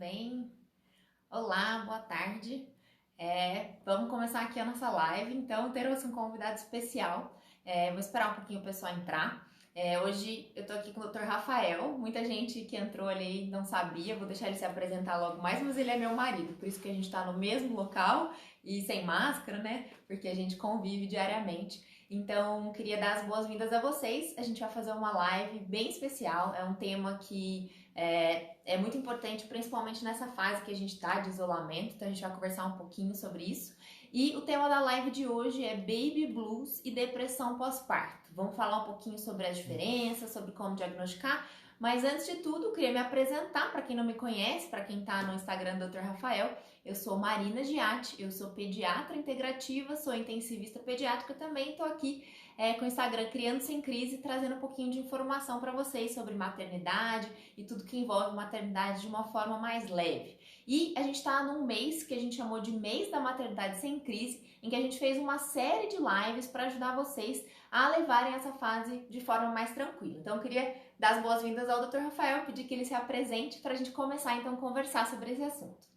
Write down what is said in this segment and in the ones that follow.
bem? Olá, boa tarde. Vamos começar aqui a nossa live. Então, temos um convidado especial. Vou esperar um pouquinho o pessoal entrar. Hoje eu tô aqui com o Dr. Rafael. Muita gente que entrou ali não sabia. Vou deixar ele se apresentar logo mais, mas ele é meu marido, por isso que a gente tá no mesmo local e sem máscara, né? Porque a gente convive diariamente. Então, queria dar as boas-vindas a vocês. A gente vai fazer uma live bem especial. É um tema que é muito importante, principalmente nessa fase que a gente está de isolamento, então a gente vai conversar um pouquinho sobre isso. E o tema da live de hoje é Baby Blues e depressão pós-parto. Vamos falar um pouquinho sobre as diferenças, sobre como diagnosticar, mas antes de tudo, eu queria me apresentar para quem não me conhece, para quem está no Instagram do Dr. Rafael. Eu sou Marina Giatti, eu sou pediatra integrativa, sou intensivista pediátrica também, estou aqui com o Instagram Criando Sem Crise, trazendo um pouquinho de informação para vocês sobre maternidade e tudo que envolve maternidade de uma forma mais leve. E a gente está num mês que a gente chamou de Mês da Maternidade Sem Crise, em que a gente fez uma série de lives para ajudar vocês a levarem essa fase de forma mais tranquila. Então eu queria dar as boas-vindas ao Dr. Rafael, pedir que ele se apresente para a gente começar então a conversar sobre esse assunto.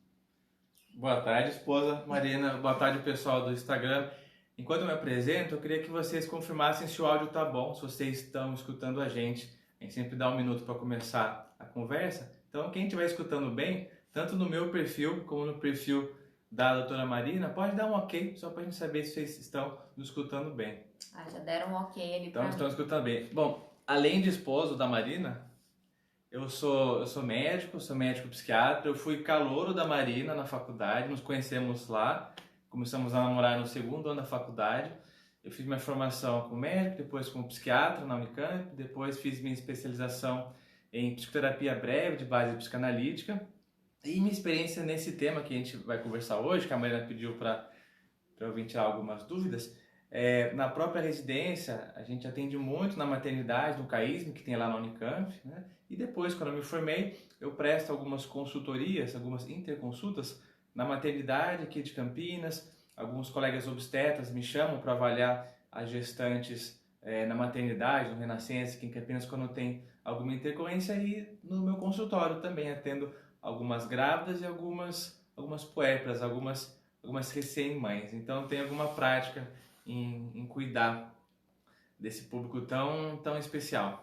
Boa tarde, esposa Marina. Boa tarde, pessoal do Instagram. Enquanto eu me apresento, eu queria que vocês confirmassem se o áudio tá bom, se vocês estão escutando a gente. A gente sempre dá um minuto para começar a conversa. Então, quem estiver escutando bem, tanto no meu perfil como no perfil da doutora Marina, pode dar um ok, só para a gente saber se vocês estão nos escutando bem. Já deram um ok ali Então, para estão mim. escutando bem. Bom, além de esposo da Marina, eu sou médico, sou médico psiquiatra, eu fui calouro da Marina na faculdade, nos conhecemos lá, começamos a namorar no segundo ano da faculdade. Eu fiz minha formação como médico, depois como psiquiatra na Unicamp, depois fiz minha especialização em psicoterapia breve de base psicanalítica. E minha experiência nesse tema que a gente vai conversar hoje, que a Marina pediu para eu ventilar algumas dúvidas, na própria residência, a gente atende muito na maternidade, no CAISM, que tem lá na Unicamp, né? E depois, quando eu me formei, eu presto algumas consultorias, algumas interconsultas na maternidade aqui de Campinas. Alguns colegas obstetras me chamam para avaliar as gestantes na maternidade, no Renascença, aqui em Campinas, quando tem alguma intercorrência. E no meu consultório também atendo algumas grávidas e algumas puérperas, algumas recém-mães. Então, tem alguma prática em cuidar desse público tão especial.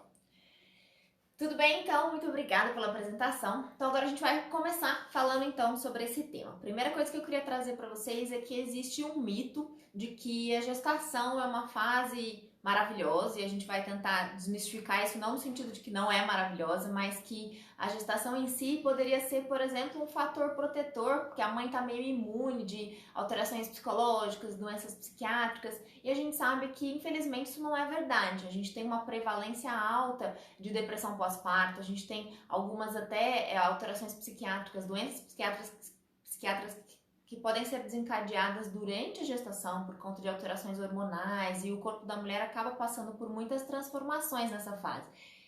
Tudo bem, então, muito obrigada pela apresentação. Então agora a gente vai começar falando então sobre esse tema. A primeira coisa que eu queria trazer para vocês é que existe um mito de que a gestação é uma fase maravilhosa e a gente vai tentar desmistificar isso não no sentido de que não é maravilhosa, mas que a gestação em si poderia ser, por exemplo, um fator protetor, porque a mãe está meio imune de alterações psicológicas, doenças psiquiátricas, e a gente sabe que infelizmente isso não é verdade. A gente tem uma prevalência alta de depressão pós-parto, a gente tem algumas até alterações psiquiátricas, doenças psiquiátricas que podem ser desencadeadas durante a gestação por conta de alterações hormonais, e o corpo da mulher acaba passando por muitas transformações nessa fase.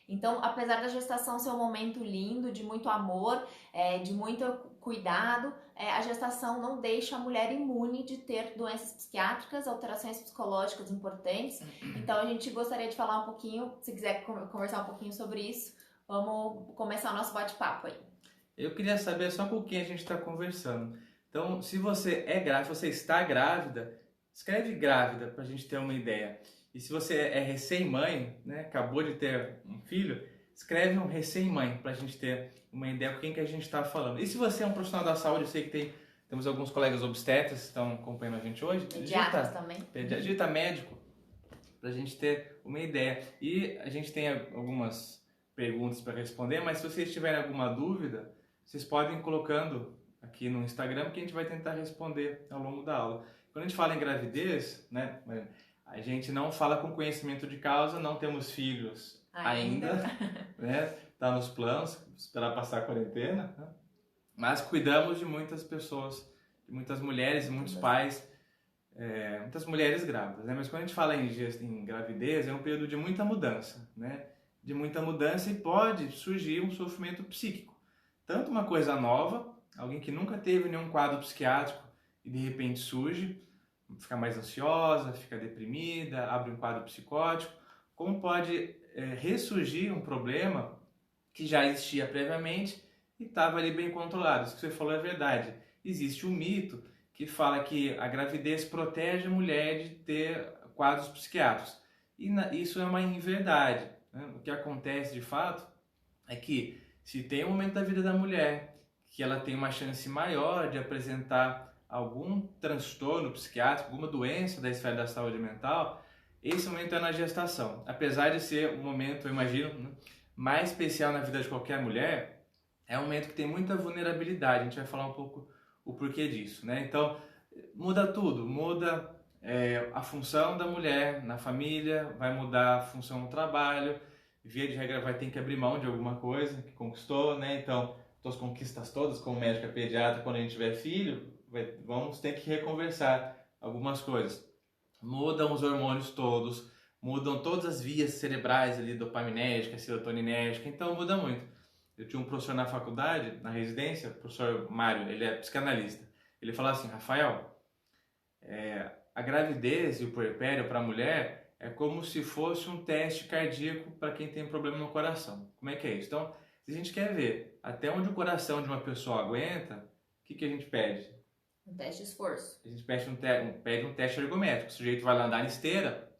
Então, apesar da gestação ser um momento lindo, de muito amor, de muito cuidado, a gestação não deixa a mulher imune de ter doenças psiquiátricas, alterações psicológicas importantes. Então, a gente gostaria de falar um pouquinho, se quiser conversar um pouquinho sobre isso, vamos começar o nosso bate-papo aí. Eu queria saber só com quem a gente está conversando. Então, se você é grávida, se você está grávida, escreve grávida para a gente ter uma ideia. E se você é recém-mãe, né, acabou de ter um filho, escreve um recém-mãe para a gente ter uma ideia com quem que a gente está falando. E se você é um profissional da saúde, eu sei que temos alguns colegas obstetras que estão acompanhando a gente hoje. Pediatras também. Digita médico para a gente ter uma ideia. E a gente tem algumas perguntas para responder, mas se vocês tiverem alguma dúvida, vocês podem ir colocando aqui no Instagram, que a gente vai tentar responder ao longo da aula. Quando a gente fala em gravidez, né, a gente não fala com conhecimento de causa, não temos filhos ainda né, tá nos planos, esperar passar a quarentena, né? Mas cuidamos de muitas pessoas, de muitas mulheres, muitos pais, muitas mulheres grávidas, né? Mas quando a gente fala em gravidez, é um período de muita mudança, né? De muita mudança, e pode surgir um sofrimento psíquico. Tanto uma coisa nova, alguém que nunca teve nenhum quadro psiquiátrico e de repente surge, fica mais ansiosa, fica deprimida, abre um quadro psicótico, como pode ressurgir um problema que já existia previamente e estava ali bem controlado. Isso que você falou é verdade. Existe um mito que fala que a gravidez protege a mulher de ter quadros psiquiátricos. E isso é uma inverdade, né? O que acontece de fato é que se tem um momento da vida da mulher que ela tem uma chance maior de apresentar algum transtorno psiquiátrico, alguma doença da esfera da saúde mental, esse momento é na gestação. Apesar de ser um momento, eu imagino, né, mais especial na vida de qualquer mulher, é um momento que tem muita vulnerabilidade. A gente vai falar um pouco o porquê disso, né? Então, muda tudo, muda a função da mulher na família, vai mudar a função no trabalho, via de regra vai ter que abrir mão de alguma coisa que conquistou, né? Então, as conquistas todas como médica pediatra, quando a gente tiver filho, vamos ter que reconversar algumas coisas. Mudam os hormônios todos, mudam todas as vias cerebrais ali, dopaminérgica, serotoninérgica, então muda muito. Eu tinha um professor na faculdade, na residência, o professor Mário, ele é psicanalista. Ele falava assim, Rafael, a gravidez e o puerpério para a mulher é como se fosse um teste cardíaco para quem tem problema no coração. Como é que é isso? Então, se a gente quer ver até onde o coração de uma pessoa aguenta, o que a gente pede? Um teste de esforço. A gente pede um teste ergométrico. O sujeito vai lá andar na esteira,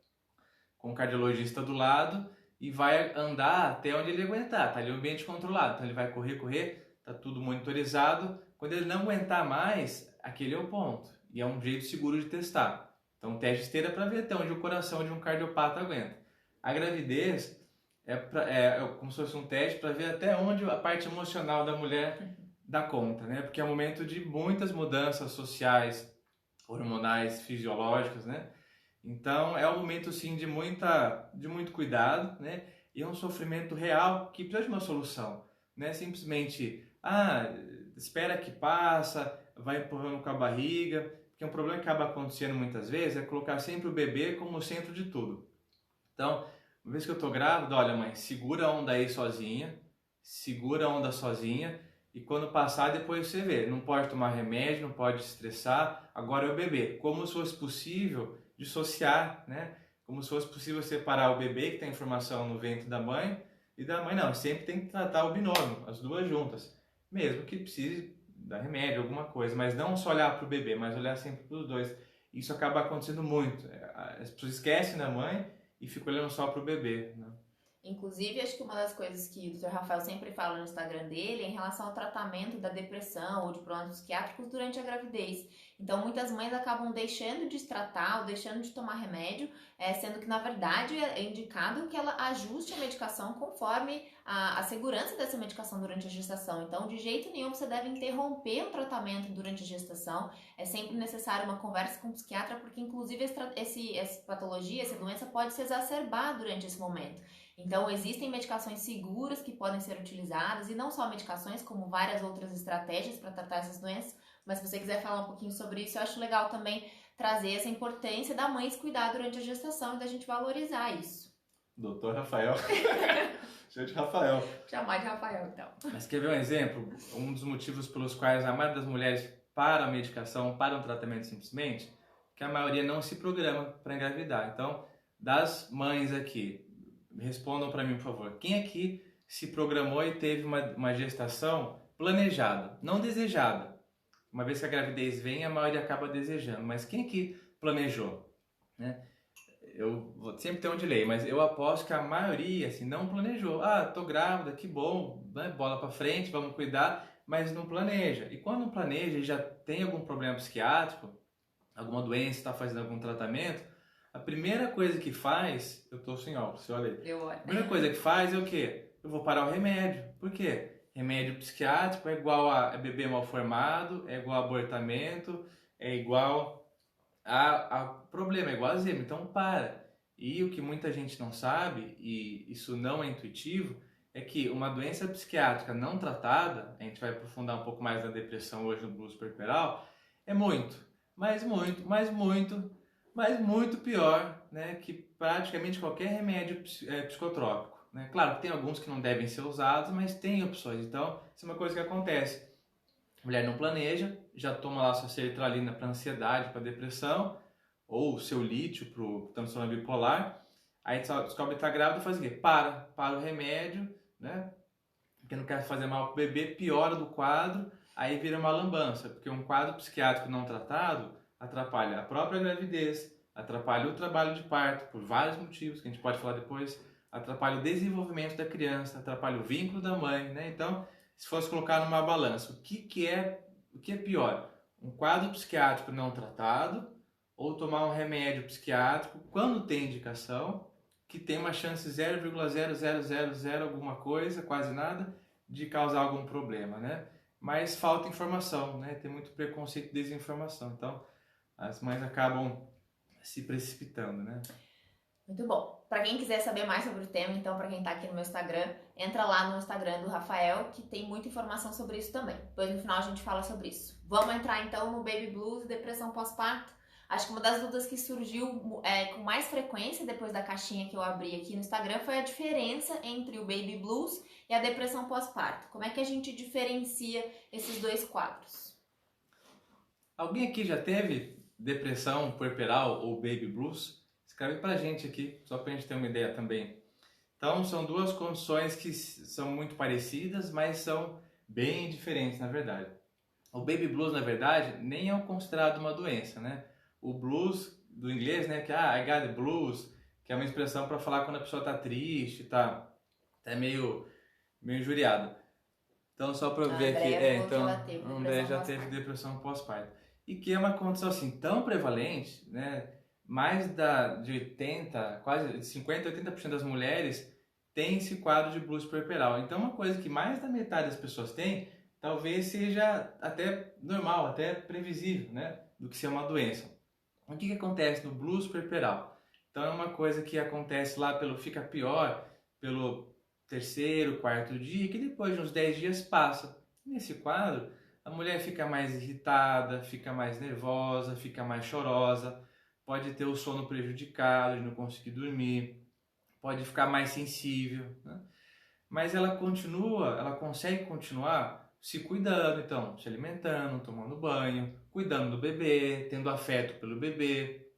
com o cardiologista do lado, e vai andar até onde ele aguentar. Está ali o ambiente controlado. Então ele vai correr, está tudo monitorizado. Quando ele não aguentar mais, aquele é o ponto. E é um jeito seguro de testar. Então, teste de esteira para ver até onde o coração de um cardiopata aguenta. A gravidez é como se fosse um teste para ver até onde a parte emocional da mulher dá conta, né? Porque é um momento de muitas mudanças sociais, hormonais, fisiológicas, né? Então, é um momento, sim, de muito cuidado, né? E é um sofrimento real que precisa de uma solução. Não é simplesmente, espera que passa, vai empurrando com a barriga, porque um problema que acaba acontecendo muitas vezes é colocar sempre o bebê como o centro de tudo. Então, uma vez que eu tô grávida, olha mãe, segura a onda aí sozinha, segura a onda sozinha, e quando passar depois você vê, não pode tomar remédio, não pode estressar, agora é o bebê. Como se fosse possível dissociar, né? Como se fosse possível separar o bebê que tem informação no ventre da mãe e da mãe, não, sempre tem que tratar o binômio, as duas juntas, mesmo que precise dar remédio, alguma coisa, mas não só olhar para o bebê, mas olhar sempre para os dois. Isso acaba acontecendo muito, as pessoas esquecem da mãe e ficam olhando só para o bebê, né? Inclusive, acho que uma das coisas que o Dr. Rafael sempre fala no Instagram dele é em relação ao tratamento da depressão ou de problemas psiquiátricos durante a gravidez. Então, muitas mães acabam deixando de se tratar ou deixando de tomar remédio, sendo que, na verdade, é indicado que ela ajuste a medicação conforme a segurança dessa medicação durante a gestação. Então, de jeito nenhum, você deve interromper o tratamento durante a gestação. É sempre necessário uma conversa com o psiquiatra, porque, inclusive, essa patologia, essa doença pode se exacerbar durante esse momento. Então, existem medicações seguras que podem ser utilizadas, e não só medicações, como várias outras estratégias para tratar essas doenças. Mas se você quiser falar um pouquinho sobre isso, eu acho legal também trazer essa importância da mãe se cuidar durante a gestação e da gente valorizar isso. Doutor Rafael. Cheio de Rafael. Chamar de Rafael, então. Mas quer ver um exemplo? Um dos motivos pelos quais a maioria das mulheres para a medicação, para um tratamento simplesmente, que a maioria não se programa para engravidar. Então, das mães aqui, respondam para mim, por favor. Quem aqui se programou e teve uma gestação planejada, não desejada? Uma vez que a gravidez vem, a maioria acaba desejando. Mas quem aqui planejou? Né? Eu vou sempre ter um delay, mas eu aposto que a maioria assim, não planejou. Tô grávida, que bom, né? Bola para frente, vamos cuidar, mas não planeja. E quando não planeja e já tem algum problema psiquiátrico, alguma doença, está fazendo algum tratamento, a primeira coisa que faz, eu tô sem óculos, você olha aí. Eu olho. A primeira coisa que faz é o quê? Eu vou parar o remédio. Por quê? Remédio psiquiátrico é igual a bebê mal formado, é igual a abortamento, é igual a problema, é igual a zema. Então para. E o que muita gente não sabe, e isso não é intuitivo, é que uma doença psiquiátrica não tratada, a gente vai aprofundar um pouco mais na depressão hoje no blues puerperal, é muito, mas muito pior, né, que praticamente qualquer remédio psicotrópico. Né? Claro que tem alguns que não devem ser usados, mas tem opções. Então, isso é uma coisa que acontece. A mulher não planeja, já toma lá sua sertralina para ansiedade, para depressão, ou seu lítio para o transtorno bipolar. Aí descobre que está grávida e faz o quê? Para o remédio, né? porque não quer fazer mal para o bebê, piora do quadro, aí vira uma lambança, porque um quadro psiquiátrico não tratado atrapalha a própria gravidez, atrapalha o trabalho de parto, por vários motivos, que a gente pode falar depois, atrapalha o desenvolvimento da criança, atrapalha o vínculo da mãe, né? Então, se fosse colocar numa balança, o que é pior? Um quadro psiquiátrico não tratado ou tomar um remédio psiquiátrico quando tem indicação, que tem uma chance 0,0000 alguma coisa, quase nada, de causar algum problema, né? Mas falta informação, né? Tem muito preconceito e desinformação. Então, as mães acabam se precipitando, né? Muito bom. Para quem quiser saber mais sobre o tema, então, para quem tá aqui no meu Instagram, entra lá no Instagram do Rafael, que tem muita informação sobre isso também. Depois, no final, a gente fala sobre isso. Vamos entrar, então, no Baby Blues e depressão pós-parto. Acho que uma das dúvidas que surgiu com mais frequência depois da caixinha que eu abri aqui no Instagram foi a diferença entre o Baby Blues e a depressão pós-parto. Como é que a gente diferencia esses dois quadros? Alguém aqui já teve depressão puerperal ou Baby Blues? Escreve pra gente aqui, só pra gente ter uma ideia também. Então, são duas condições que são muito parecidas, mas são bem diferentes, na verdade. O Baby Blues, na verdade, nem é considerado uma doença, né? O blues do inglês, né, que I got the blues, que é uma expressão para falar quando a pessoa tá triste, tá meio injuriado. Então, só para ver aqui, então, a Andrea já teve depressão pós-parto. E que é uma condição assim tão prevalente, né? Mais de 80, quase 50, 80% das mulheres têm esse quadro de blues puerperal. Então, uma coisa que mais da metade das pessoas tem, talvez seja até normal, até previsível, né? Do que ser uma doença. O que acontece no blues puerperal? Então, é uma coisa que acontece lá fica pior pelo terceiro, quarto dia, que depois de uns 10 dias passa. Nesse quadro, a mulher fica mais irritada, fica mais nervosa, fica mais chorosa, pode ter o sono prejudicado, de não conseguir dormir, pode ficar mais sensível, né? Mas ela consegue continuar se cuidando, então, se alimentando, tomando banho, cuidando do bebê, tendo afeto pelo bebê,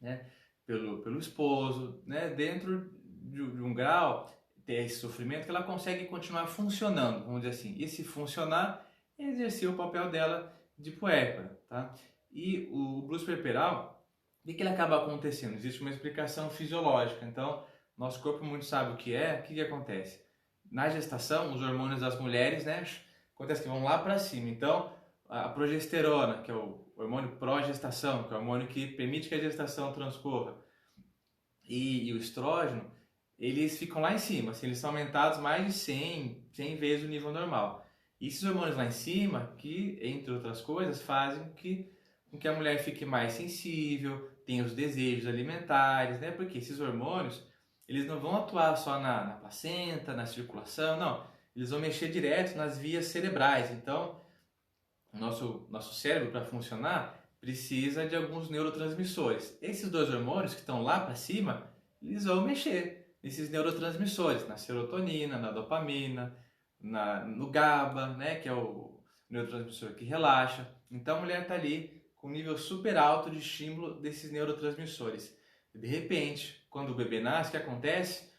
né? Pelo esposo, né? Dentro de um grau, ter esse sofrimento que ela consegue continuar funcionando, vamos dizer assim. E se funcionar, exercer o papel dela de puérpera, tá? E o blues puerperal, o que ele acaba acontecendo? Existe uma explicação fisiológica. Então, nosso corpo muito sabe o que é. O que acontece? Na gestação, os hormônios das mulheres, né, acontece que vão lá para cima. Então, a progesterona, que é o hormônio pró-gestação, que é o hormônio que permite que a gestação transcorra, e o estrógeno, eles ficam lá em cima. Assim, eles são aumentados mais de 100 vezes o nível normal. E esses hormônios lá em cima, que, entre outras coisas, fazem com que a mulher fique mais sensível, tenha os desejos alimentares, né? Porque esses hormônios, eles não vão atuar só na placenta, na circulação, não. Eles vão mexer direto nas vias cerebrais. Então, o nosso cérebro, para funcionar, precisa de alguns neurotransmissores. Esses dois hormônios que estão lá para cima, eles vão mexer nesses neurotransmissores, na serotonina, na dopamina, no GABA, né? Que é o neurotransmissor que relaxa. Então, a mulher está ali com um nível super alto de estímulo desses neurotransmissores. De repente, quando o bebê nasce, o que acontece?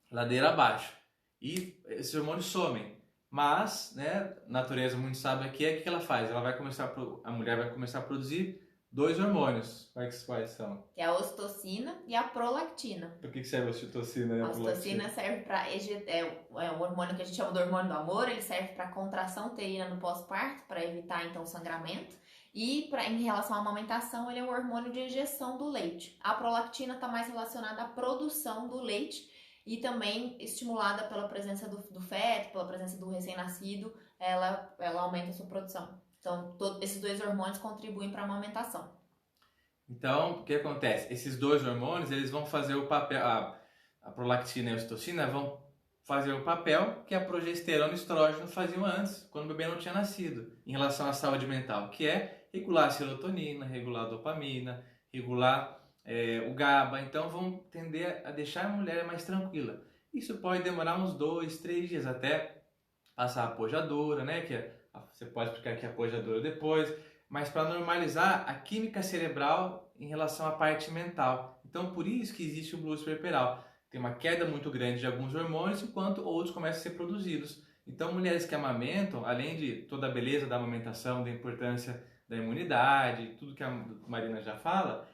Ladeira abaixo. E esses hormônios somem. Mas, né, a natureza muito sábia aqui o que ela faz? A mulher vai começar a produzir dois hormônios. Quais são? Que é a ocitocina e a prolactina. Por que serve a ocitocina e a prolactina? A ocitocina serve para é um hormônio que a gente chama de hormônio do amor. Ele serve para contração uterina no pós-parto, para evitar então o sangramento. E em relação à amamentação, ele é um hormônio de ejeção do leite. A prolactina está mais relacionada à produção do leite e também estimulada pela presença do feto, pela presença do recém-nascido, ela aumenta a sua produção. Então, esses dois hormônios contribuem para a amamentação. Então, o que acontece? Esses dois hormônios, eles vão fazer o papel, a prolactina e a ocitocina vão fazer o papel que a progesterona e o estrógeno faziam antes, quando o bebê não tinha nascido, em relação à saúde mental, que é regular a serotonina, regular a dopamina, regular o GABA. Então vão tender a deixar a mulher mais tranquila. Isso pode demorar uns 2, 3 dias até passar a pojadora, né? Você pode explicar aqui a pojadora depois, mas para normalizar a química cerebral em relação à parte mental. Então por isso que existe o blues puerperal. tem uma queda muito grande de alguns hormônios, enquanto outros começam a ser produzidos. Então, mulheres que amamentam, além de toda a beleza da amamentação, da importância da imunidade, tudo que a Marina já fala,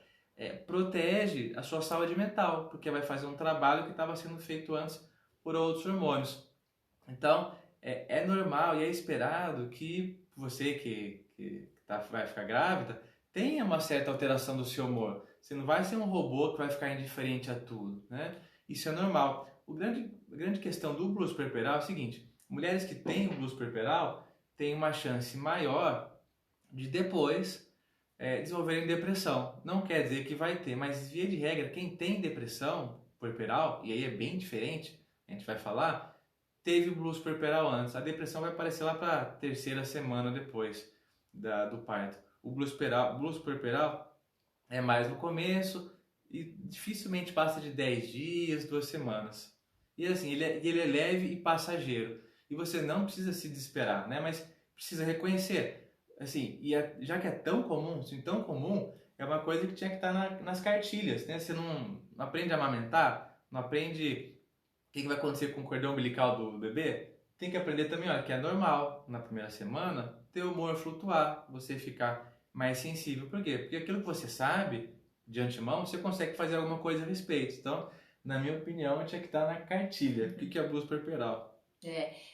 protege a sua saúde mental, porque vai fazer um trabalho que estava sendo feito antes por outros hormônios. Então, é normal e é esperado que você vai ficar grávida tenha uma certa alteração do seu humor. Você não vai ser um robô que vai ficar indiferente a tudo, né? Isso é normal. A grande questão do blues puerperal é o seguinte: mulheres que têm o blues puerperal têm uma chance maior de depois desenvolverem depressão. Não quer dizer que vai ter, mas via de regra, quem tem depressão puerperal, e aí é bem diferente, a gente vai falar, teve o blues puerperal antes. A depressão vai aparecer lá para a terceira semana depois do parto. O blues puerperal é mais no começo e dificilmente passa de 10 dias, 2 semanas. E assim, ele é leve e passageiro. E você não precisa se desesperar, né? Mas precisa reconhecer. Assim, já que é tão comum, assim, tão comum, é uma coisa que tinha que estar nas cartilhas, né? Você não aprende a amamentar, não aprende o que vai acontecer com o cordão umbilical do bebê. Tem que aprender também, olha, que é normal, na primeira semana, ter o humor flutuar, você ficar mais sensível. Por quê? Porque aquilo que você sabe de antemão, você consegue fazer alguma coisa a respeito. Então, na minha opinião, tinha que estar na cartilha. O que é blues puerperal?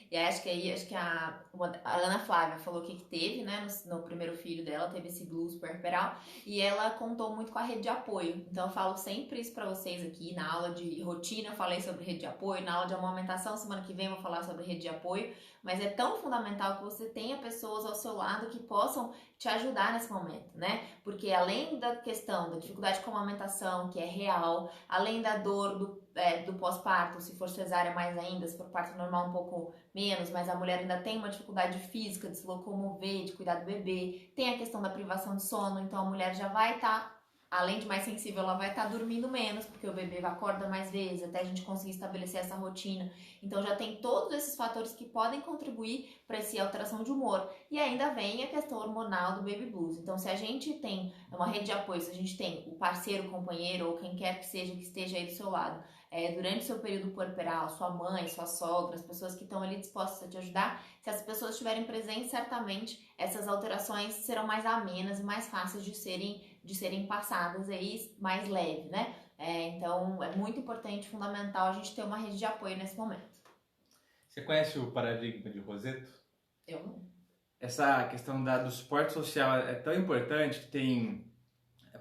E acho que a Ana Flávia falou que teve, né, no primeiro filho dela, teve esse blues puerperal, e ela contou muito com a rede de apoio. Então eu falo sempre isso pra vocês aqui, na aula de rotina eu falei sobre rede de apoio, na aula de amamentação, semana que vem eu vou falar sobre rede de apoio, mas é tão fundamental que você tenha pessoas ao seu lado que possam te ajudar nesse momento, né? Porque além da questão da dificuldade com a amamentação, que é real, além da dor do pós-parto, se for cesárea mais ainda, se for parto normal um pouco menos, mas a mulher ainda tem uma dificuldade física de se locomover, de cuidar do bebê, tem a questão da privação de sono, então a mulher já vai estar, além de mais sensível, ela vai estar dormindo menos, porque o bebê acorda mais vezes, até a gente conseguir estabelecer essa rotina. Então já tem todos esses fatores que podem contribuir para essa alteração de humor. E ainda vem a questão hormonal do baby blues. Então se a gente tem uma rede de apoio, se a gente tem o parceiro, o companheiro ou quem quer que seja que esteja aí do seu lado, durante o seu período puerperal, sua mãe, sua sogra, as pessoas que estão ali dispostas a te ajudar, se as pessoas estiverem presentes, certamente essas alterações serão mais amenas e mais fáceis de serem passadas aí, mais leve, né? Então é muito importante, fundamental a gente ter uma rede de apoio nesse momento. Você conhece o paradigma de Rossetto? Eu não. Essa questão do suporte social é tão importante que tem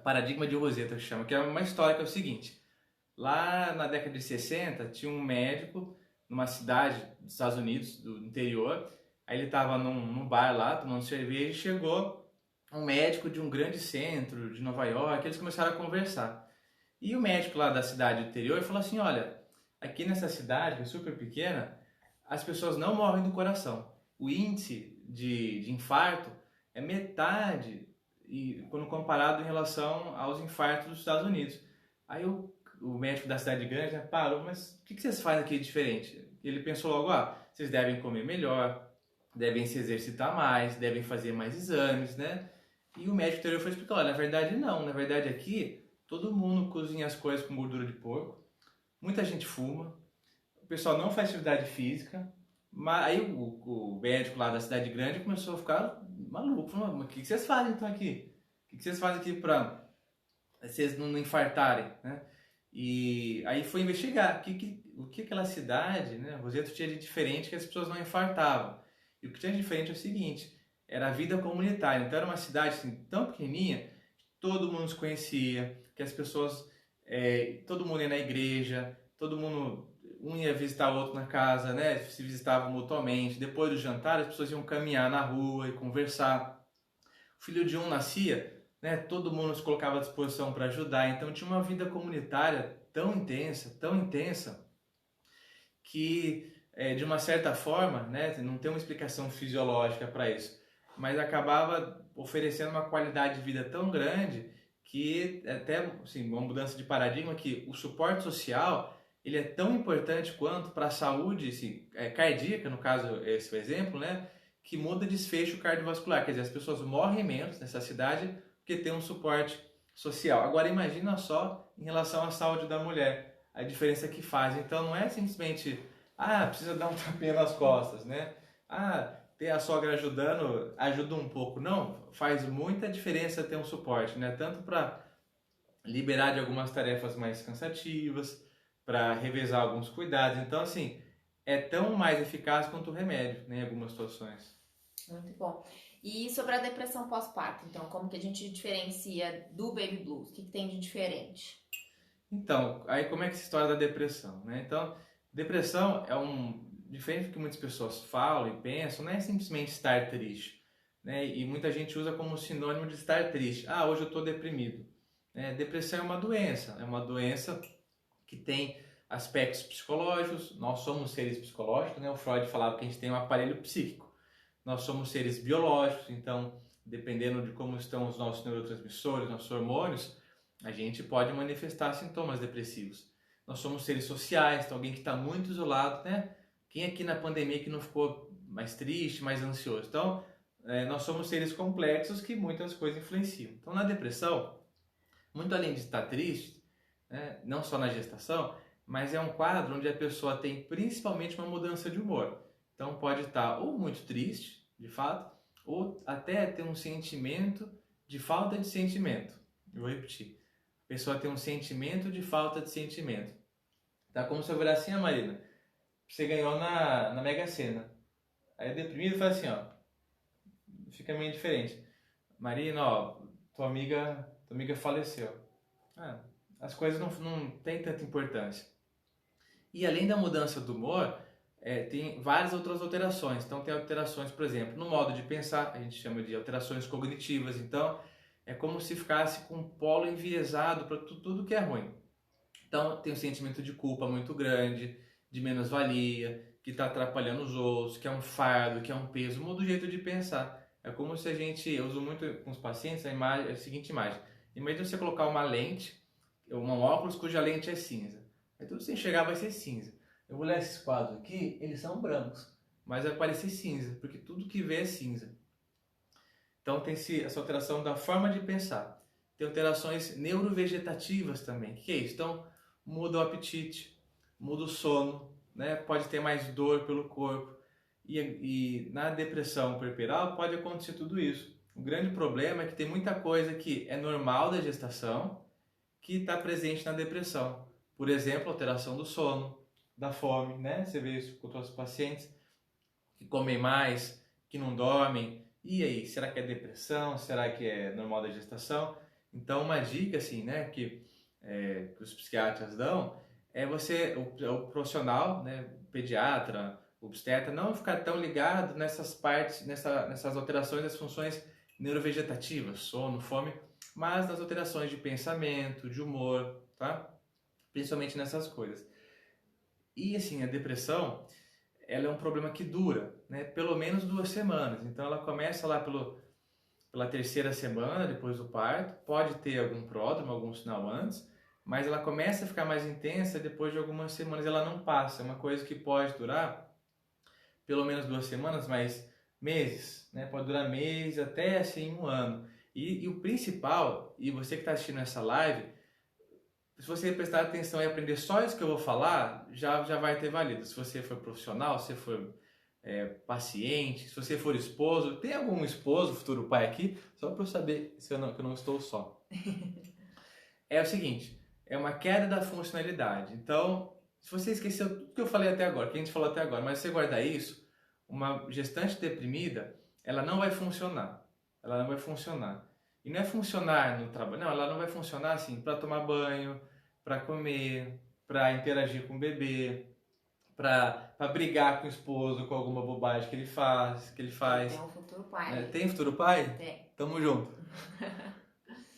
paradigma de Rossetto que chama, que é uma história que é o seguinte: lá na década de 60 tinha um médico numa cidade dos Estados Unidos, do interior. Aí ele estava num bar lá tomando cerveja e chegou um médico de um grande centro de Nova York. Eles começaram a conversar. E o médico lá da cidade do interior falou assim: olha, aqui nessa cidade, que é super pequena, as pessoas não morrem do coração. O índice de infarto é metade quando comparado em relação aos infartos dos Estados Unidos. Aí o médico da cidade grande parou: mas o que vocês fazem aqui de diferente? Ele pensou logo: vocês devem comer melhor, devem se exercitar mais, devem fazer mais exames, né? E o médico anterior foi explicar: olha, na verdade não, na verdade aqui todo mundo cozinha as coisas com gordura de porco, muita gente fuma, o pessoal não faz atividade física. Mas aí o médico lá da cidade grande começou a ficar maluco, falou: mas o que vocês fazem então aqui? O que vocês fazem aqui para vocês não infartarem, né? E aí foi investigar o que aquela cidade, né, Rossetto, tinha de diferente que as pessoas não infartavam. E o que tinha de diferente é o seguinte: era a vida comunitária. Então era uma cidade assim, tão pequenininha, que todo mundo se conhecia, que as pessoas, todo mundo ia na igreja, todo mundo, um ia visitar o outro na casa, né, se visitavam mutuamente. Depois do jantar, as pessoas iam caminhar na rua e conversar. O filho de um nascia, né, todo mundo se colocava à disposição para ajudar. Então tinha uma vida comunitária tão intensa, que de uma certa forma, né, não tem uma explicação fisiológica para isso, mas acabava oferecendo uma qualidade de vida tão grande que até assim, uma mudança de paradigma, que o suporte social ele é tão importante quanto para a saúde assim, cardíaca, no caso esse é o exemplo, né, que muda desfecho cardiovascular. Quer dizer, as pessoas morrem menos nessa cidade porque tem um suporte social. Agora imagina só em relação à saúde da mulher. a diferença que faz. Então não é simplesmente, precisa dar um tapinha nas costas, né? Ter a sogra ajudando ajuda um pouco. Não, faz muita diferença ter um suporte, né? Tanto para liberar de algumas tarefas mais cansativas, para revezar alguns cuidados. Então, assim, é tão mais eficaz quanto o remédio, né, em algumas situações. Muito bom. E sobre a depressão pós-parto, então, como que a gente diferencia do baby blues? O que tem de diferente? Então, aí como é que se história da depressão, né? Então, depressão diferente do que muitas pessoas falam e pensam, não é simplesmente estar triste, né? E muita gente usa como sinônimo de estar triste. Hoje eu estou deprimido. Depressão é uma doença que tem aspectos psicológicos, nós somos seres psicológicos, né? O Freud falava que a gente tem um aparelho psíquico. Nós somos seres biológicos, então, dependendo de como estão os nossos neurotransmissores, nossos hormônios, a gente pode manifestar sintomas depressivos. Nós somos seres sociais, então alguém que está muito isolado, né? Quem aqui na pandemia que não ficou mais triste, mais ansioso? Então, nós somos seres complexos que muitas coisas influenciam. Então, na depressão, muito além de estar triste, né, não só na gestação, mas é um quadro onde a pessoa tem principalmente uma mudança de humor. Então pode estar ou muito triste, de fato, ou até ter um sentimento de falta de sentimento. Eu vou repetir. A pessoa tem um sentimento de falta de sentimento. Tá como se eu virasse assim, Marina, você ganhou na Mega Sena. Aí deprimido faz assim, ó, fica meio diferente. Marina, ó, tua amiga faleceu. As coisas não têm tanta importância. E além da mudança do humor, tem várias outras alterações. Então tem alterações, por exemplo, no modo de pensar, a gente chama de alterações cognitivas. Então é como se ficasse com um polo enviesado para tudo que é ruim. Então tem um sentimento de culpa muito grande, de menos-valia, que está atrapalhando os outros, que é um fardo, que é um peso, muda o jeito de pensar. É como se eu uso muito com os pacientes a seguinte imagem. Imagina você colocar uma lente, um óculos cuja lente é cinza. Aí tudo que você enxergar vai ser cinza. Eu vou olhar esses quadros aqui, eles são brancos, mas vai parecer cinza, porque tudo que vê é cinza. Então tem essa alteração da forma de pensar. Tem alterações neurovegetativas também. O que é isso? Então muda o apetite, muda o sono, né? Pode ter mais dor pelo corpo. E na depressão puerperal pode acontecer tudo isso. O grande problema é que tem muita coisa que é normal da gestação que está presente na depressão. Por exemplo, alteração do sono, da fome, né? Você vê isso com todos os pacientes que comem mais, que não dormem. E aí, será que é depressão? Será que é normal da gestação? Então, uma dica assim, né, que os psiquiatras dão é o profissional, né, o pediatra, o obstetra, não ficar tão ligado nessas partes, nessas alterações das funções neurovegetativas, sono, fome, mas nas alterações de pensamento, de humor, tá? Principalmente nessas coisas. E assim, a depressão, ela é um problema que dura, né, pelo menos 2 semanas. Então ela começa lá pela terceira semana depois do parto, pode ter algum pródromo, algum sinal antes, mas ela começa a ficar mais intensa depois de algumas semanas, ela não passa. É uma coisa que pode durar pelo menos 2 semanas, mas meses, né? Pode durar meses até assim 1 ano. E o principal, e você que está assistindo essa live, se você prestar atenção e aprender só isso que eu vou falar, já vai ter valido. Se você for profissional, se você for paciente, se você for esposo, tem algum esposo, futuro pai aqui, só para eu saber que eu não estou só. É o seguinte, é uma queda da funcionalidade. Então, se você esqueceu tudo que eu falei até agora, que a gente falou até agora, mas se você guardar isso, uma gestante deprimida, ela não vai funcionar. Ela não vai funcionar. E não é funcionar no trabalho, não, ela não vai funcionar assim para tomar banho, para comer, para interagir com o bebê, para brigar com o esposo com alguma bobagem que ele faz. Tem um futuro pai. Tem futuro pai? Tem. Tamo junto.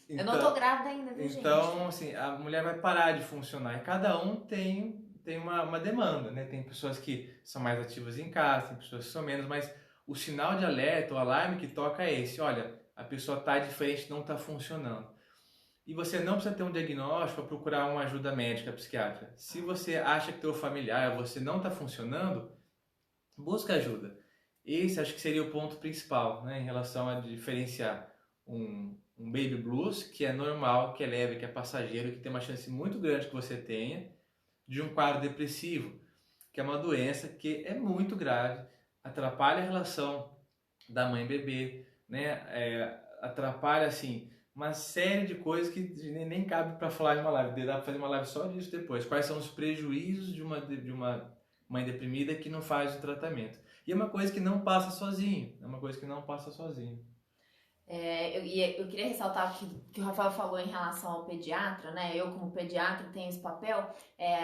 Eu não tô grávida ainda, viu, gente? Então, assim, a mulher vai parar de funcionar. E cada um tem uma demanda, né? Tem pessoas que são mais ativas em casa, tem pessoas que são menos, mas o sinal de alerta, o alarme que toca é esse. Olha, a pessoa está diferente, não está funcionando. E você não precisa ter um diagnóstico para procurar uma ajuda médica, psiquiatra. Se você acha que teu familiar, você não está funcionando, busca ajuda. Esse acho que seria o ponto principal, né, em relação a diferenciar um baby blues, que é normal, que é leve, que é passageiro, que tem uma chance muito grande que você tenha, de um quadro depressivo, que é uma doença que é muito grave, atrapalha a relação da mãe e bebê, né? Atrapalha assim uma série de coisas que nem cabe para falar em uma live. Dá para fazer uma live só disso depois. Quais são os prejuízos de uma mãe deprimida que não faz o tratamento? E é uma coisa que não passa sozinho. É uma coisa que não passa sozinho. Eu queria ressaltar que o Rafael falou em relação ao pediatra, né? Eu, como pediatra, tenho esse papel.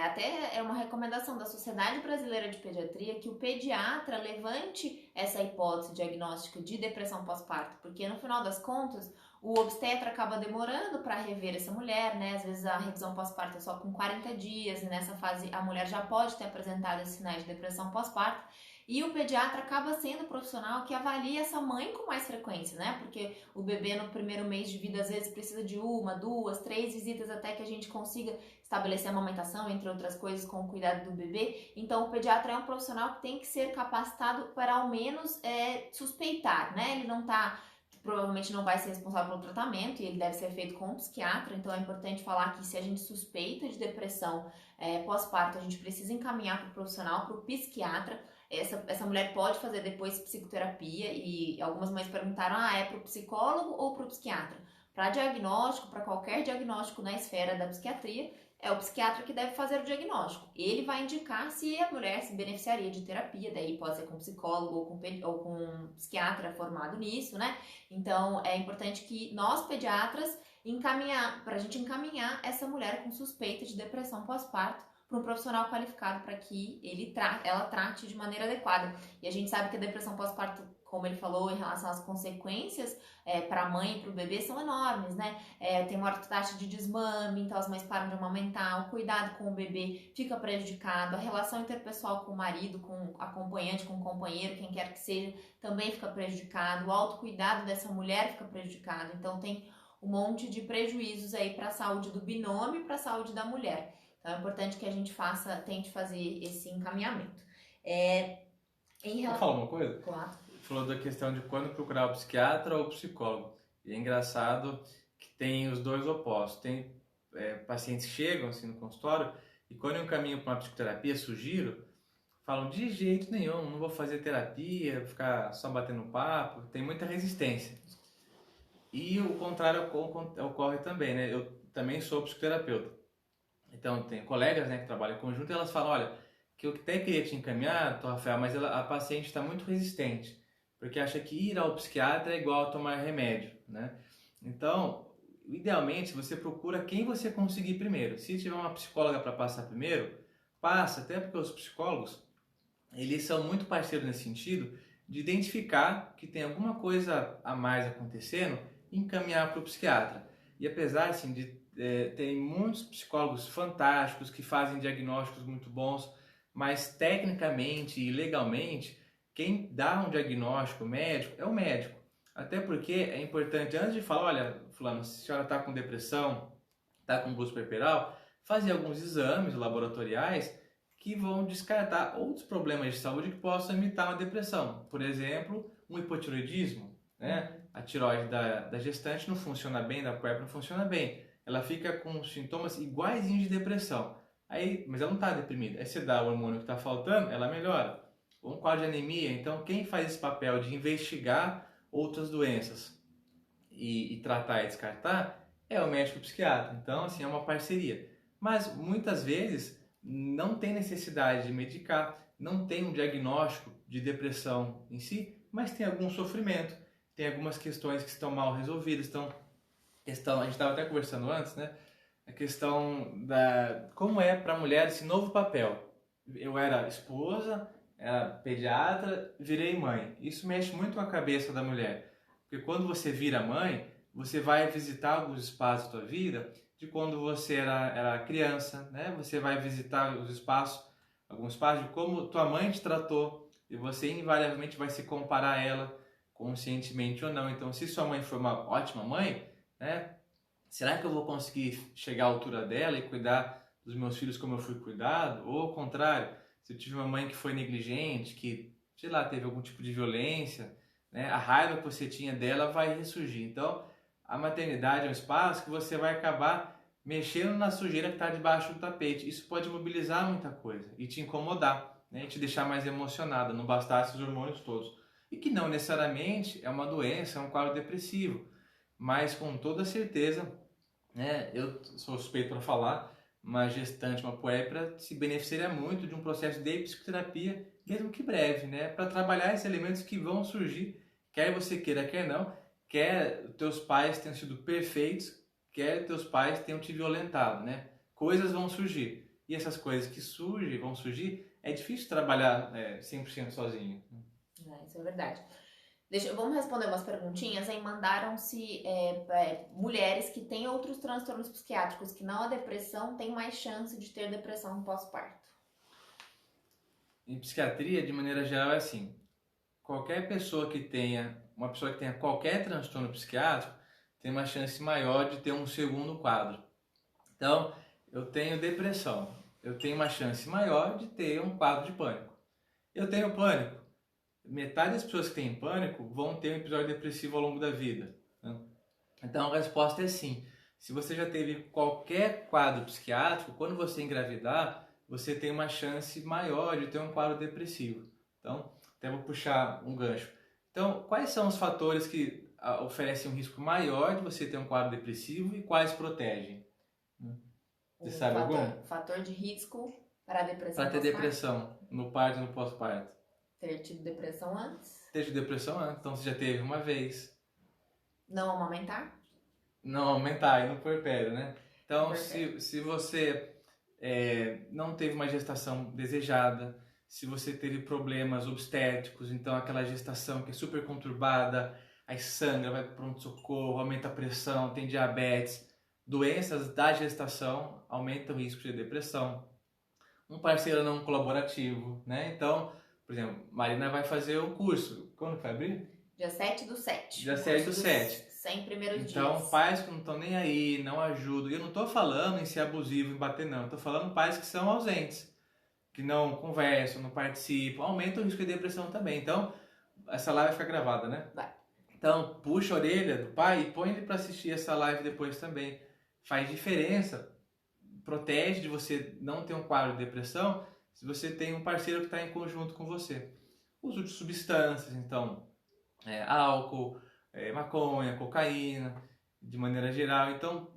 Até é uma recomendação da Sociedade Brasileira de Pediatria que o pediatra levante essa hipótese diagnóstica de depressão pós-parto, porque no final das contas, o obstetra acaba demorando para rever essa mulher, né? Às vezes a revisão pós-parto é só com 40 dias, e nessa fase a mulher já pode ter apresentado esses sinais de depressão pós-parto. E o pediatra acaba sendo o profissional que avalia essa mãe com mais frequência, né? Porque o bebê no primeiro mês de vida às vezes precisa de 1, 2, 3 visitas até que a gente consiga estabelecer a amamentação, entre outras coisas, com o cuidado do bebê. Então o pediatra é um profissional que tem que ser capacitado para ao menos suspeitar, né? Ele não tá... provavelmente não vai ser responsável pelo tratamento e ele deve ser feito com um psiquiatra, então é importante falar que se a gente suspeita de depressão pós-parto, a gente precisa encaminhar para o profissional, para o psiquiatra. Essa mulher pode fazer depois psicoterapia e algumas mães perguntaram, é para o psicólogo ou para o psiquiatra? Para diagnóstico, para qualquer diagnóstico na esfera da psiquiatria, é o psiquiatra que deve fazer o diagnóstico. Ele vai indicar se a mulher se beneficiaria de terapia, daí pode ser com psicólogo ou com um psiquiatra formado nisso, né? Então, é importante que nós, pediatras, para a gente encaminhar essa mulher com suspeita de depressão pós-parto para um profissional qualificado para que ela trate de maneira adequada. E a gente sabe que a depressão pós-parto, como ele falou, em relação às consequências para a mãe e para o bebê são enormes, né? Tem uma alta taxa de desmame, então as mães param de amamentar, o cuidado com o bebê fica prejudicado, a relação interpessoal com o marido, com o acompanhante, com o companheiro, quem quer que seja, também fica prejudicado, o autocuidado dessa mulher fica prejudicado. Então tem um monte de prejuízos aí para a saúde do binômio e para a saúde da mulher. Então é importante que a gente tente fazer esse encaminhamento. Vou falar uma coisa? Claro. Falou da questão de quando procurar o psiquiatra ou o psicólogo. E é engraçado que tem os dois opostos. Tem pacientes que chegam assim, no consultório e quando eu encaminho para uma psicoterapia, sugiro, falam de jeito nenhum, não vou fazer terapia, vou ficar só batendo papo, tem muita resistência. E o contrário ocorre também, né? Eu também sou psicoterapeuta. Então, tem colegas, né, que trabalham em conjunto e elas falam, olha, que eu até queria te encaminhar, Rafael, mas a paciente está muito resistente, porque acha que ir ao psiquiatra é igual a tomar remédio, né? Então, idealmente, você procura quem você conseguir primeiro. Se tiver uma psicóloga para passar primeiro, passa, até porque os psicólogos, eles são muito parceiros nesse sentido, de identificar que tem alguma coisa a mais acontecendo e encaminhar para o psiquiatra. E apesar, assim, tem muitos psicólogos fantásticos que fazem diagnósticos muito bons, mas tecnicamente e legalmente, quem dá um diagnóstico médico é o médico. Até porque é importante, antes de falar, olha, fulano, se a senhora está com depressão, está com busto puerperal, fazer alguns exames laboratoriais que vão descartar outros problemas de saúde que possam imitar uma depressão. Por exemplo, um hipotiroidismo, né? A tireoide da gestante não funciona bem, da puérpera não funciona bem. Ela fica com sintomas iguaizinhos de depressão. Mas ela não está deprimida. Aí você dá o hormônio que está faltando, ela melhora. Ou um quadro de anemia. Então, quem faz esse papel de investigar outras doenças e tratar e descartar é o médico psiquiatra. Então, assim, é uma parceria. Mas, muitas vezes, não tem necessidade de medicar, não tem um diagnóstico de depressão em si, mas tem algum sofrimento, tem algumas questões que estão mal resolvidas. Então, a gente estava até conversando antes, né? A questão da como é para a mulher esse novo papel. Eu era esposa, era pediatra, virei mãe. Isso mexe muito com a cabeça da mulher, porque quando você vira mãe, você vai visitar alguns espaços da tua vida de quando você era criança, né? Você vai visitar alguns espaços de como tua mãe te tratou e você invariavelmente vai se comparar a ela, conscientemente ou não. Então, se sua mãe foi uma ótima mãe, né? Será que eu vou conseguir chegar à altura dela e cuidar dos meus filhos como eu fui cuidado? Ou ao contrário, se eu tive uma mãe que foi negligente, que, sei lá, teve algum tipo de violência, né? A raiva que você tinha dela vai ressurgir. Então, a maternidade é um espaço que você vai acabar mexendo na sujeira que está debaixo do tapete. Isso pode mobilizar muita coisa e te incomodar, né? E te deixar mais emocionada, não bastasse os hormônios todos. E que não necessariamente é uma doença, é um quadro depressivo, mas com toda certeza, né, eu sou suspeito para falar, uma gestante, uma puérpera se beneficiaria muito de um processo de psicoterapia, mesmo que breve, né, para trabalhar esses elementos que vão surgir, quer você queira, quer não, quer teus pais tenham sido perfeitos, quer teus pais tenham te violentado, né? Coisas vão surgir. E essas coisas que surgem, vão surgir, é difícil trabalhar 100% sozinho. Isso é verdade. Vamos responder umas perguntinhas. Aí mandaram-se mulheres que têm outros transtornos psiquiátricos, que não a depressão, têm mais chance de ter depressão no pós-parto. Em psiquiatria, de maneira geral, é assim. Uma pessoa que tenha qualquer transtorno psiquiátrico, tem uma chance maior de ter um segundo quadro. Então, eu tenho depressão, eu tenho uma chance maior de ter um quadro de pânico. Eu tenho pânico. Metade das pessoas que têm pânico vão ter um episódio depressivo ao longo da vida, né? Então a resposta é sim. Se você já teve qualquer quadro psiquiátrico, quando você engravidar, você tem uma chance maior de ter um quadro depressivo. Então, até vou puxar um gancho. Então, quais são os fatores que oferecem um risco maior de você ter um quadro depressivo e quais protegem? Você sabe algum? Fator de risco para a depressão Para ter depressão no parto e no pós-parto. Ter tido depressão antes. Ter tido depressão antes, então você já teve uma vez. Não amamentar? Não aumentar, e no puerpério, né? Então, se você não teve uma gestação desejada, se você teve problemas obstétricos, então aquela gestação que é super conturbada, aí sangra, vai para pronto-socorro, aumenta a pressão, tem diabetes, doenças da gestação aumentam o risco de depressão. Um parceiro não colaborativo, né? Então, por exemplo, Marina vai fazer o curso. Quando vai abrir? Dia 7/7. Dia 7/7. 100 primeiros dias. Então, pais que não estão nem aí, não ajudam. E eu não estou falando em ser abusivo, em bater, não. Eu estou falando pais que são ausentes, que não conversam, não participam. Aumenta o risco de depressão também. Então, essa live vai ficar gravada, né? Vai. Então, puxa a orelha do pai e põe ele para assistir essa live depois também. Faz diferença. Protege de você não ter um quadro de depressão se você tem um parceiro que está em conjunto com você. Uso de substâncias, então, álcool, maconha, cocaína, de maneira geral. Então,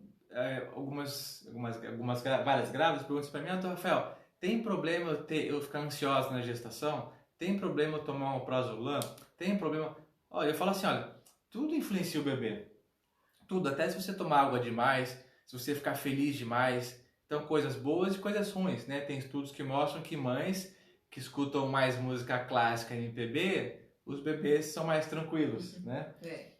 várias grávidas perguntam para mim, Rafael, tem problema eu ficar ansiosa na gestação? Tem problema eu tomar um prazolam? Tem problema... Olha, eu falo assim, olha, tudo influencia o bebê. Tudo, até se você tomar água demais, se você ficar feliz demais. Então, coisas boas e coisas ruins, né? Tem estudos que mostram que mães que escutam mais música clássica e MPB, os bebês são mais tranquilos, né?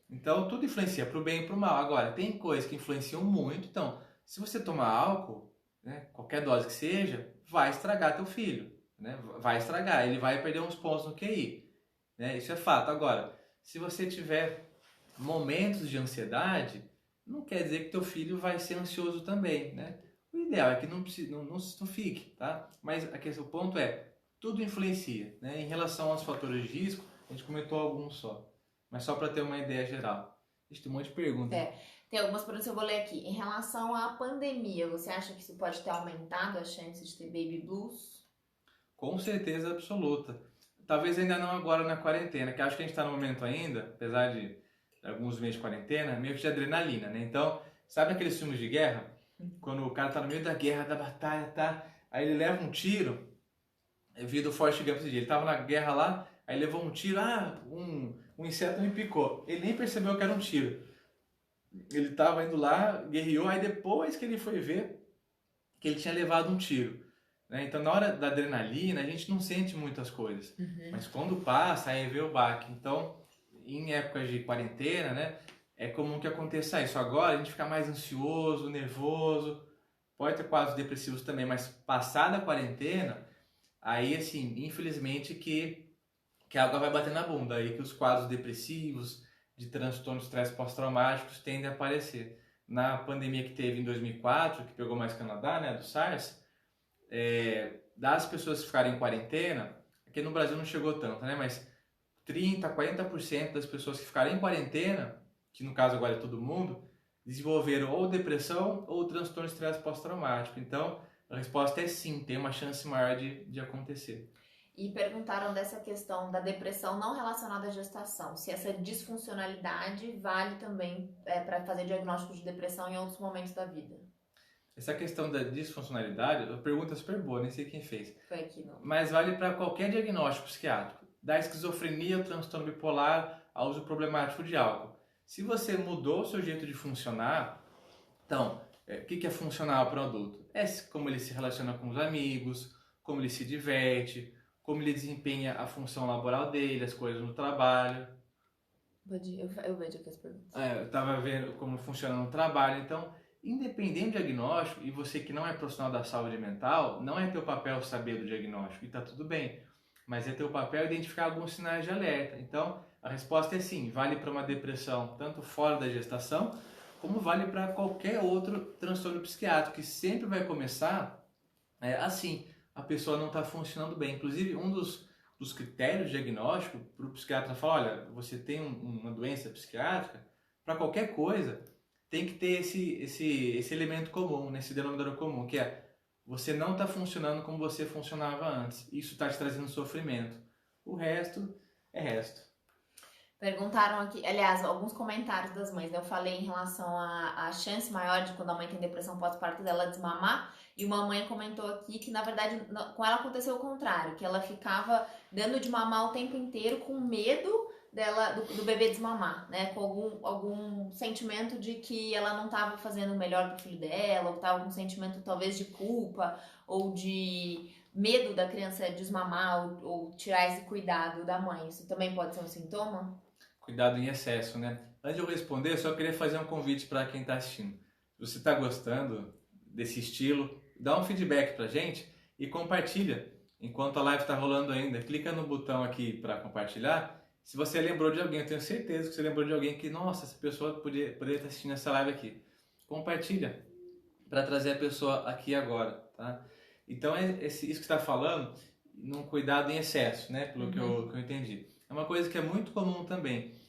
Então, tudo influencia para o bem e para o mal. Agora, tem coisas que influenciam muito. Então, se você tomar álcool, né, qualquer dose que seja, vai estragar teu filho, né? Vai estragar, ele vai perder uns pontos no QI, né? Isso é fato. Agora, se você tiver momentos de ansiedade, não quer dizer que teu filho vai ser ansioso também, né? O ideal é que não fique, tá? Mas o ponto é, tudo influencia, né? Em relação aos fatores de risco, a gente comentou alguns só, mas só para ter uma ideia geral. A gente tem um monte de perguntas. Tem algumas perguntas que eu vou ler aqui. Em relação à pandemia, você acha que isso pode ter aumentado a chance de ter baby blues? Com certeza absoluta. Talvez ainda não agora na quarentena, que acho que a gente está no momento ainda, apesar de alguns meses de quarentena, meio que de adrenalina, né? Então, sabe aqueles filmes de guerra? Quando o cara tá no meio da guerra, da batalha, tá? Aí ele leva um tiro. Eu vi do Forrest Gump esse dia. Ele tava na guerra lá, aí levou um tiro. Um inseto me picou. Ele nem percebeu que era um tiro. Ele tava indo lá, guerreou, aí depois que ele foi ver que ele tinha levado um tiro, né? Então, na hora da adrenalina, a gente não sente muitas coisas. Mas quando passa, aí vê o baque. Então, em épocas de quarentena, né? É comum que aconteça isso. Agora a gente fica mais ansioso, nervoso, pode ter quadros depressivos também, mas passada a quarentena, aí assim, infelizmente que a água vai bater na bunda, aí que os quadros depressivos, de transtornos de estresse pós-traumáticos tendem a aparecer. Na pandemia que teve em 2004, que pegou mais Canadá, né, do SARS, das pessoas que ficaram em quarentena, aqui no Brasil não chegou tanto, né, mas 30%, 40% das pessoas que ficaram em quarentena, que no caso agora é todo mundo, desenvolveram ou depressão ou transtorno de estresse pós-traumático. Então, a resposta é sim, tem uma chance maior de acontecer. E perguntaram dessa questão da depressão não relacionada à gestação, se essa disfuncionalidade vale também para fazer diagnóstico de depressão em outros momentos da vida. Essa questão da disfuncionalidade, a pergunta é super boa, nem sei quem fez. Foi aqui, não. Mas vale para qualquer diagnóstico psiquiátrico, da esquizofrenia ao transtorno bipolar ao uso problemático de álcool. Se você mudou o seu jeito de funcionar, então, o que é funcional para o adulto? É como ele se relaciona com os amigos, como ele se diverte, como ele desempenha a função laboral dele, as coisas no trabalho. Eu vejo aqui as perguntas. Eu estava vendo como funciona no trabalho, então, independente do diagnóstico, e você que não é profissional da saúde mental, não é teu papel saber do diagnóstico, e está tudo bem, mas é teu papel identificar alguns sinais de alerta. Então, a resposta é sim, vale para uma depressão tanto fora da gestação, como vale para qualquer outro transtorno psiquiátrico, que sempre vai começar assim, a pessoa não está funcionando bem. Inclusive, um dos critérios de diagnóstico para o psiquiatra falar, olha, você tem uma doença psiquiátrica, para qualquer coisa, tem que ter esse elemento comum, esse denominador comum, que é você não está funcionando como você funcionava antes. Isso está te trazendo sofrimento. O resto é resto. Perguntaram aqui, aliás, alguns comentários das mães, né? Eu falei em relação à chance maior de quando a mãe tem depressão pós-parto dela desmamar, e uma mãe comentou aqui que, na verdade, com ela aconteceu o contrário, que ela ficava dando de mamar o tempo inteiro com medo dela, do bebê desmamar, né? Com algum sentimento de que ela não estava fazendo o melhor pro filho dela, ou estava com um sentimento talvez de culpa, ou de medo da criança desmamar, ou tirar esse cuidado da mãe. Isso também pode ser um sintoma? Cuidado em excesso, né? Antes de eu responder, eu só queria fazer um convite para quem está assistindo. Se você está gostando desse estilo, dá um feedback pra gente e compartilha. Enquanto a live está rolando ainda, clica no botão aqui para compartilhar. Se você lembrou de alguém, eu tenho certeza que você lembrou de alguém que, nossa, essa pessoa poderia estar assistindo essa live aqui. Compartilha para trazer a pessoa aqui agora, tá? Então, isso que você está falando, num cuidado em excesso, né? Pelo que eu entendi. É uma coisa que é muito comum também,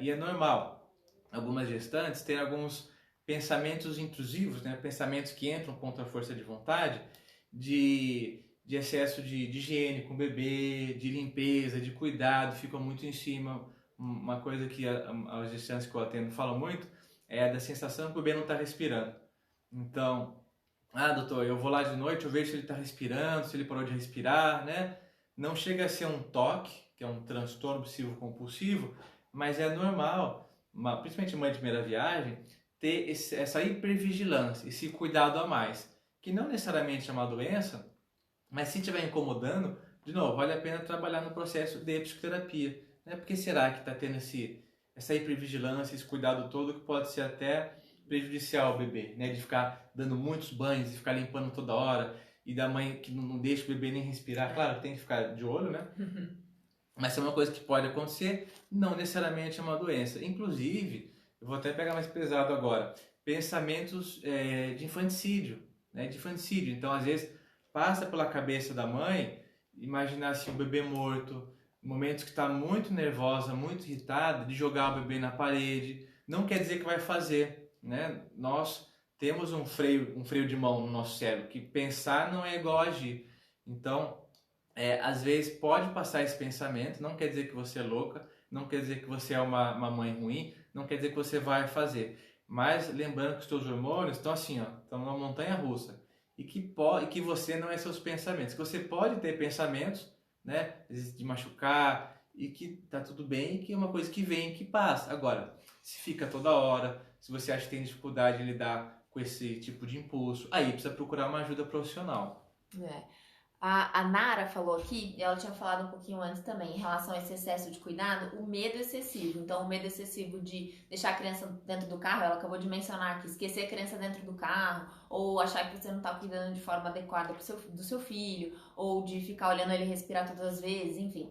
e é normal. Algumas gestantes têm alguns pensamentos intrusivos, né? Pensamentos que entram contra a força de vontade, de excesso de higiene com o bebê, de limpeza, de cuidado, ficam muito em cima. Uma coisa que as gestantes que eu atendo falam muito é da sensação que o bebê não está respirando. Então, doutor, eu vou lá de noite, eu vejo se ele está respirando, se ele parou de respirar, né? Não chega a ser um TOC, que é um transtorno obsessivo compulsivo, mas é normal, principalmente mãe de primeira viagem, ter essa hipervigilância, esse cuidado a mais, que não necessariamente é uma doença, mas se estiver incomodando, de novo, vale a pena trabalhar no processo de psicoterapia, né? Porque será que está tendo essa hipervigilância, esse cuidado todo que pode ser até prejudicial ao bebê, né? De ficar dando muitos banhos, de ficar limpando toda hora, e da mãe que não deixa o bebê nem respirar. Claro, tem que ficar de olho, né? Mas é uma coisa que pode acontecer, não necessariamente é uma doença. Inclusive, eu vou até pegar mais pesado agora, pensamentos de infanticídio, né? De infanticídio. Então, às vezes, passa pela cabeça da mãe imaginar assim, o bebê morto, momentos que está muito nervosa, muito irritada, de jogar o bebê na parede. Não quer dizer que vai fazer, né? Nós temos um freio de mão no nosso cérebro, que pensar não é igual a agir. Então, às vezes pode passar esse pensamento, não quer dizer que você é louca, não quer dizer que você é uma mãe ruim, não quer dizer que você vai fazer. Mas lembrando que os seus hormônios estão assim, estão numa montanha russa. E que você não é seus pensamentos. Que você pode ter pensamentos, né, às vezes de machucar, e que tá tudo bem, e que é uma coisa que vem e que passa. Agora, se fica toda hora, se você acha que tem dificuldade de lidar com esse tipo de impulso, aí precisa procurar uma ajuda profissional. A Nara falou aqui, ela tinha falado um pouquinho antes também, em relação a esse excesso de cuidado, o medo excessivo. Então, o medo excessivo de deixar a criança dentro do carro, ela acabou de mencionar aqui, esquecer a criança dentro do carro, ou achar que você não está cuidando de forma adequada do seu filho, ou de ficar olhando ele respirar todas as vezes, enfim.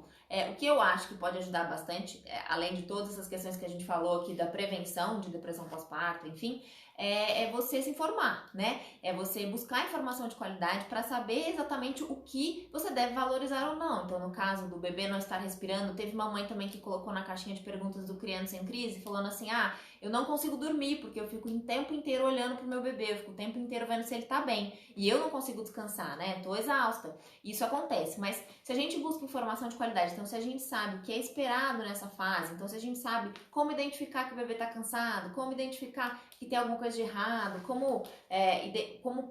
O que eu acho que pode ajudar bastante, além de todas essas questões que a gente falou aqui da prevenção de depressão pós-parto, enfim, é você se informar, né? É você buscar informação de qualidade para saber exatamente o que você deve valorizar ou não. Então, no caso do bebê não estar respirando, teve uma mãe também que colocou na caixinha de perguntas do Criança em Crise, falando assim, eu não consigo dormir, porque eu fico o tempo inteiro olhando pro meu bebê, eu fico o tempo inteiro vendo se ele tá bem. E eu não consigo descansar, né? Tô exausta. Isso acontece. Mas se a gente busca informação de qualidade, então se a gente sabe o que é esperado nessa fase, então se a gente sabe como identificar que o bebê tá cansado, como identificar que tem alguma coisa de errado, como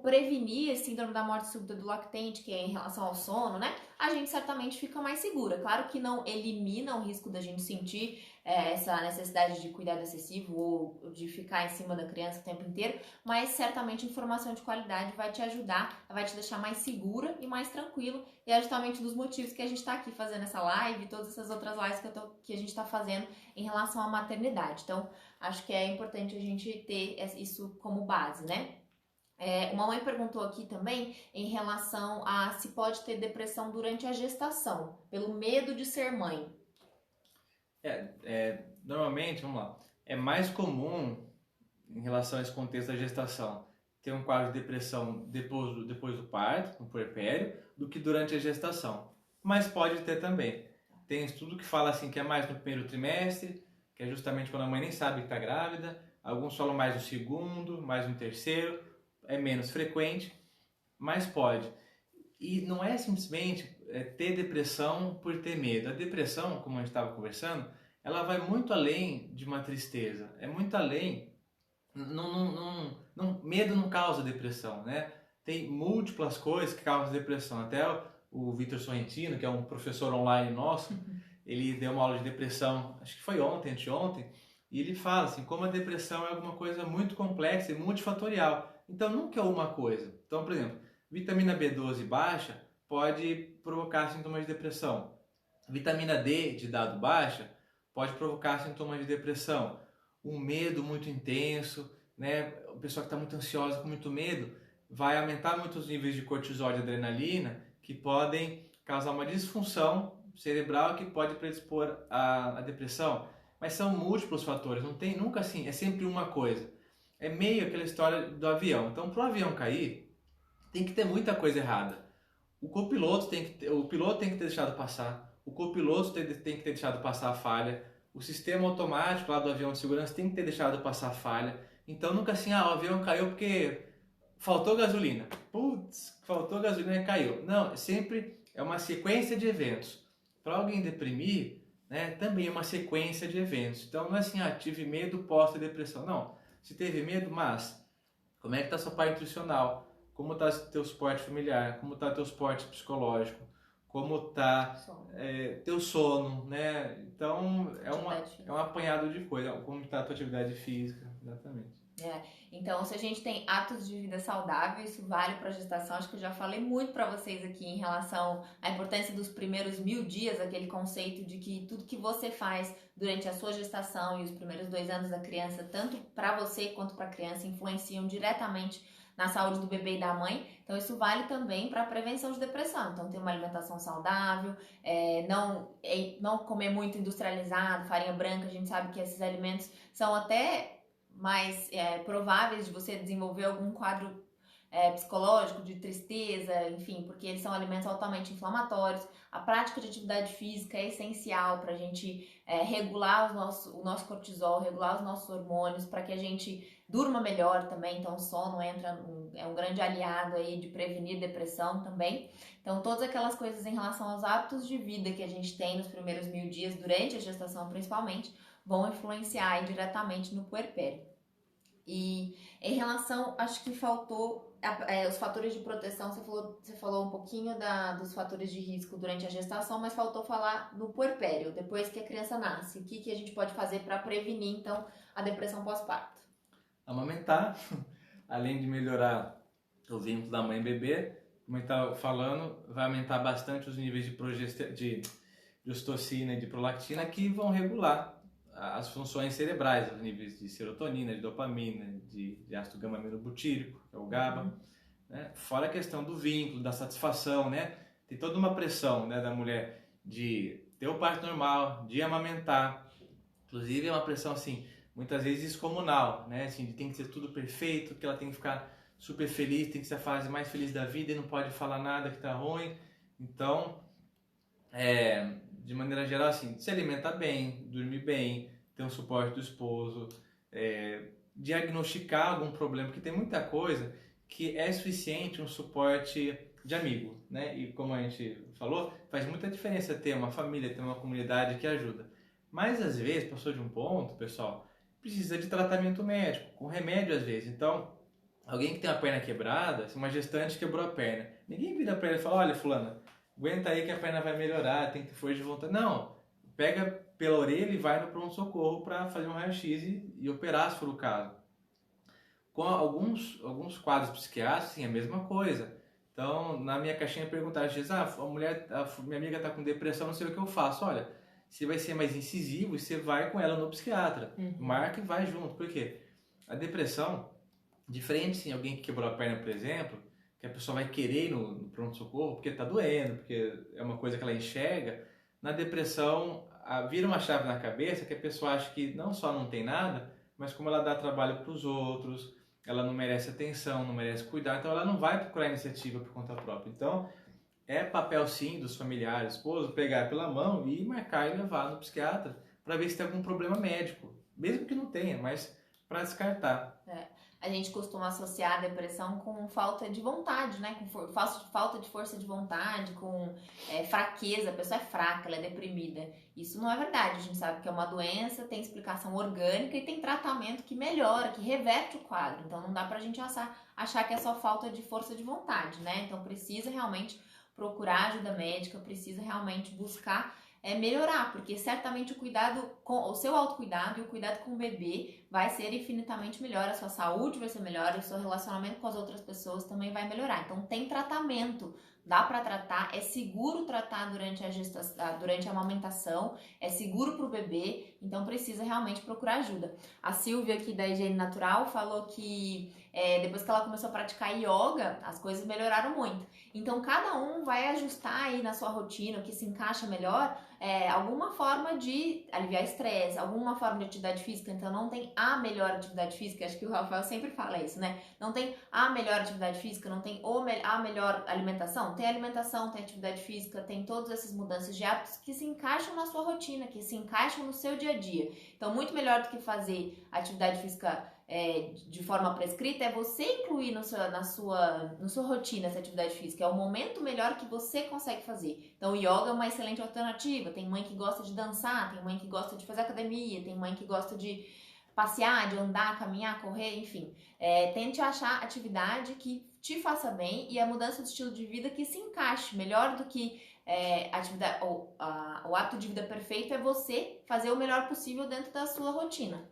prevenir esse síndrome da morte súbita do lactente, que é em relação ao sono, né? A gente certamente fica mais segura. Claro que não elimina o risco da gente sentir essa necessidade de cuidado excessivo ou de ficar em cima da criança o tempo inteiro, mas certamente informação de qualidade vai te ajudar, vai te deixar mais segura e mais tranquilo, e é justamente dos motivos que a gente está aqui fazendo essa live e todas essas outras lives que a gente está fazendo em relação à maternidade. Então, acho que é importante a gente ter isso como base, né? Uma mãe perguntou aqui também em relação a se pode ter depressão durante a gestação, pelo medo de ser mãe. Normalmente, vamos lá, é mais comum em relação a esse contexto da gestação ter um quadro de depressão depois do parto, no puerpério, do que durante a gestação. Mas pode ter também. Tem estudo que fala assim que é mais no primeiro trimestre, que é justamente quando a mãe nem sabe que está grávida. Alguns falam mais no segundo, mais no terceiro. É menos frequente, mas pode. E não é simplesmente ter depressão por ter medo. A depressão, como a gente estava conversando, ela vai muito além de uma tristeza. É muito além. Medo não causa depressão, né? Tem múltiplas coisas que causam depressão. Até o Vitor Sorrentino, que é um professor online nosso, ele deu uma aula de depressão, acho que foi ontem, anteontem, e ele fala assim, como a depressão é alguma coisa muito complexa e multifatorial. Então nunca é uma coisa. Então, por exemplo, vitamina B12 baixa pode provocar sintomas de depressão. Vitamina D de dado baixa pode provocar sintomas de depressão. Um medo muito intenso, né? A pessoa que está muito ansiosa, com muito medo, vai aumentar muito os níveis de cortisol e de adrenalina, que podem causar uma disfunção cerebral que pode predispor à depressão. Mas são múltiplos fatores, não tem nunca assim, é sempre uma coisa. É meio aquela história do avião. Então, para o avião cair, tem que ter muita coisa errada. O piloto tem que ter deixado passar. O copiloto tem que ter deixado passar a falha. O sistema automático lá do avião de segurança tem que ter deixado passar a falha. Então, nunca assim, o avião caiu porque faltou gasolina. Putz, faltou gasolina e caiu. Não, sempre é uma sequência de eventos. Para alguém deprimir, né, também é uma sequência de eventos. Então, não é assim, tive medo, posso ter depressão. Não. Se teve medo, mas como é que está sua parte nutricional? Como está teu suporte familiar? Como está teu suporte psicológico? Como está teu sono, né? Então, é um apanhado de coisa. Como está a tua atividade física, exatamente. Então, se a gente tem hábitos de vida saudáveis, isso vale para a gestação. Acho que eu já falei muito para vocês aqui em relação à importância dos primeiros 1000 dias, aquele conceito de que tudo que você faz durante a sua gestação e os primeiros 2 anos da criança, tanto para você quanto para a criança, influenciam diretamente na saúde do bebê e da mãe. Então, isso vale também para a prevenção de depressão. Então, ter uma alimentação saudável, não comer muito industrializado, farinha branca. A gente sabe que esses alimentos são até mais prováveis de você desenvolver algum quadro psicológico, de tristeza, enfim, porque eles são alimentos altamente inflamatórios. A prática de atividade física é essencial para a gente regular o nosso cortisol, regular os nossos hormônios, para que a gente durma melhor também. Então, o sono é um grande aliado aí de prevenir depressão também. Então, todas aquelas coisas em relação aos hábitos de vida que a gente tem nos primeiros 1000 dias, durante a gestação principalmente, vão influenciar diretamente no puerpério. E em relação, acho que faltou os fatores de proteção. Você falou um pouquinho dos fatores de risco durante a gestação, mas faltou falar no puerpério, depois que a criança nasce. O que a gente pode fazer para prevenir, então, a depressão pós-parto? Amamentar, além de melhorar o vínculo da mãe e bebê, como eu estava falando, vai aumentar bastante os níveis de ocitocina e de prolactina, que vão regular as funções cerebrais, os níveis de serotonina, de dopamina, de ácido gama-aminobutírico, que é o GABA, né? Fora a questão do vínculo, da satisfação, né? Tem toda uma pressão, né, da mulher de ter o parto normal, de amamentar. Inclusive é uma pressão assim, muitas vezes descomunal, né? Assim, de tem que ser tudo perfeito, que ela tem que ficar super feliz, tem que ser a fase mais feliz da vida e não pode falar nada que tá ruim. Então, de maneira geral, assim, se alimentar bem, dormir bem, ter um suporte do esposo, diagnosticar algum problema, porque tem muita coisa que é suficiente um suporte de amigo, né? E como a gente falou, faz muita diferença ter uma família, ter uma comunidade que ajuda. Mas às vezes, passou de um ponto, pessoal, precisa de tratamento médico, com remédio às vezes. Então, alguém que tem a perna quebrada, se uma gestante quebrou a perna, ninguém vira para ele e fala, olha fulana, aguenta aí que a perna vai melhorar, tem que ter força de vontade. Não, pega pela orelha e vai no pronto-socorro para fazer um raio-x e operar se for o caso. Com alguns quadros psiquiátricos, sim, a mesma coisa. Então, na minha caixinha perguntaram, minha amiga está com depressão, não sei o que eu faço. Olha, você vai ser mais incisivo e você vai com ela no psiquiatra. Marca e vai junto. Por quê? A depressão, diferente sim, alguém que quebrou a perna, por exemplo, que a pessoa vai querer ir no pronto-socorro porque está doendo, porque é uma coisa que ela enxerga. Na depressão, vira uma chave na cabeça que a pessoa acha que não só não tem nada, mas como ela dá trabalho para os outros, ela não merece atenção, não merece cuidar, então ela não vai procurar iniciativa por conta própria. Então, é papel sim dos familiares, esposo, pegar pela mão e marcar e levar no psiquiatra para ver se tem algum problema médico, mesmo que não tenha, mas para descartar. A gente costuma associar a depressão com falta de vontade, né? Com falta de força de vontade, com fraqueza. A pessoa é fraca, ela é deprimida. Isso não é verdade. A gente sabe que é uma doença, tem explicação orgânica e tem tratamento que melhora, que reverte o quadro. Então não dá pra gente achar que é só falta de força de vontade, né? Então precisa realmente procurar ajuda médica, precisa realmente buscar melhorar, porque certamente o seu autocuidado e o cuidado com o bebê vai ser infinitamente melhor, a sua saúde vai ser melhor, o seu relacionamento com as outras pessoas também vai melhorar. Então tem tratamento, dá para tratar, é seguro tratar durante a gestação, durante a amamentação, é seguro para o bebê, então precisa realmente procurar ajuda. A Silvia aqui da Higiene Natural falou que depois que ela começou a praticar yoga, as coisas melhoraram muito. Então cada um vai ajustar aí na sua rotina o que se encaixa melhor, alguma forma de aliviar estresse, alguma forma de atividade física. Então não tem a melhor atividade física, acho que o Rafael sempre fala isso, né? Não tem a melhor atividade física, não tem a melhor alimentação. Tem alimentação, tem atividade física, tem todas essas mudanças de hábitos que se encaixam na sua rotina, que se encaixam no seu dia a dia. Então muito melhor do que fazer atividade física de forma prescrita é você incluir na sua rotina essa atividade física. É o momento melhor que você consegue fazer. Então o yoga é uma excelente alternativa. Tem mãe que gosta de dançar, tem mãe que gosta de fazer academia, tem mãe que gosta de passear, de andar, caminhar, correr, enfim. Tente achar atividade que te faça bem e a mudança de estilo de vida que se encaixe melhor do que o hábito de vida perfeito é você fazer o melhor possível dentro da sua rotina.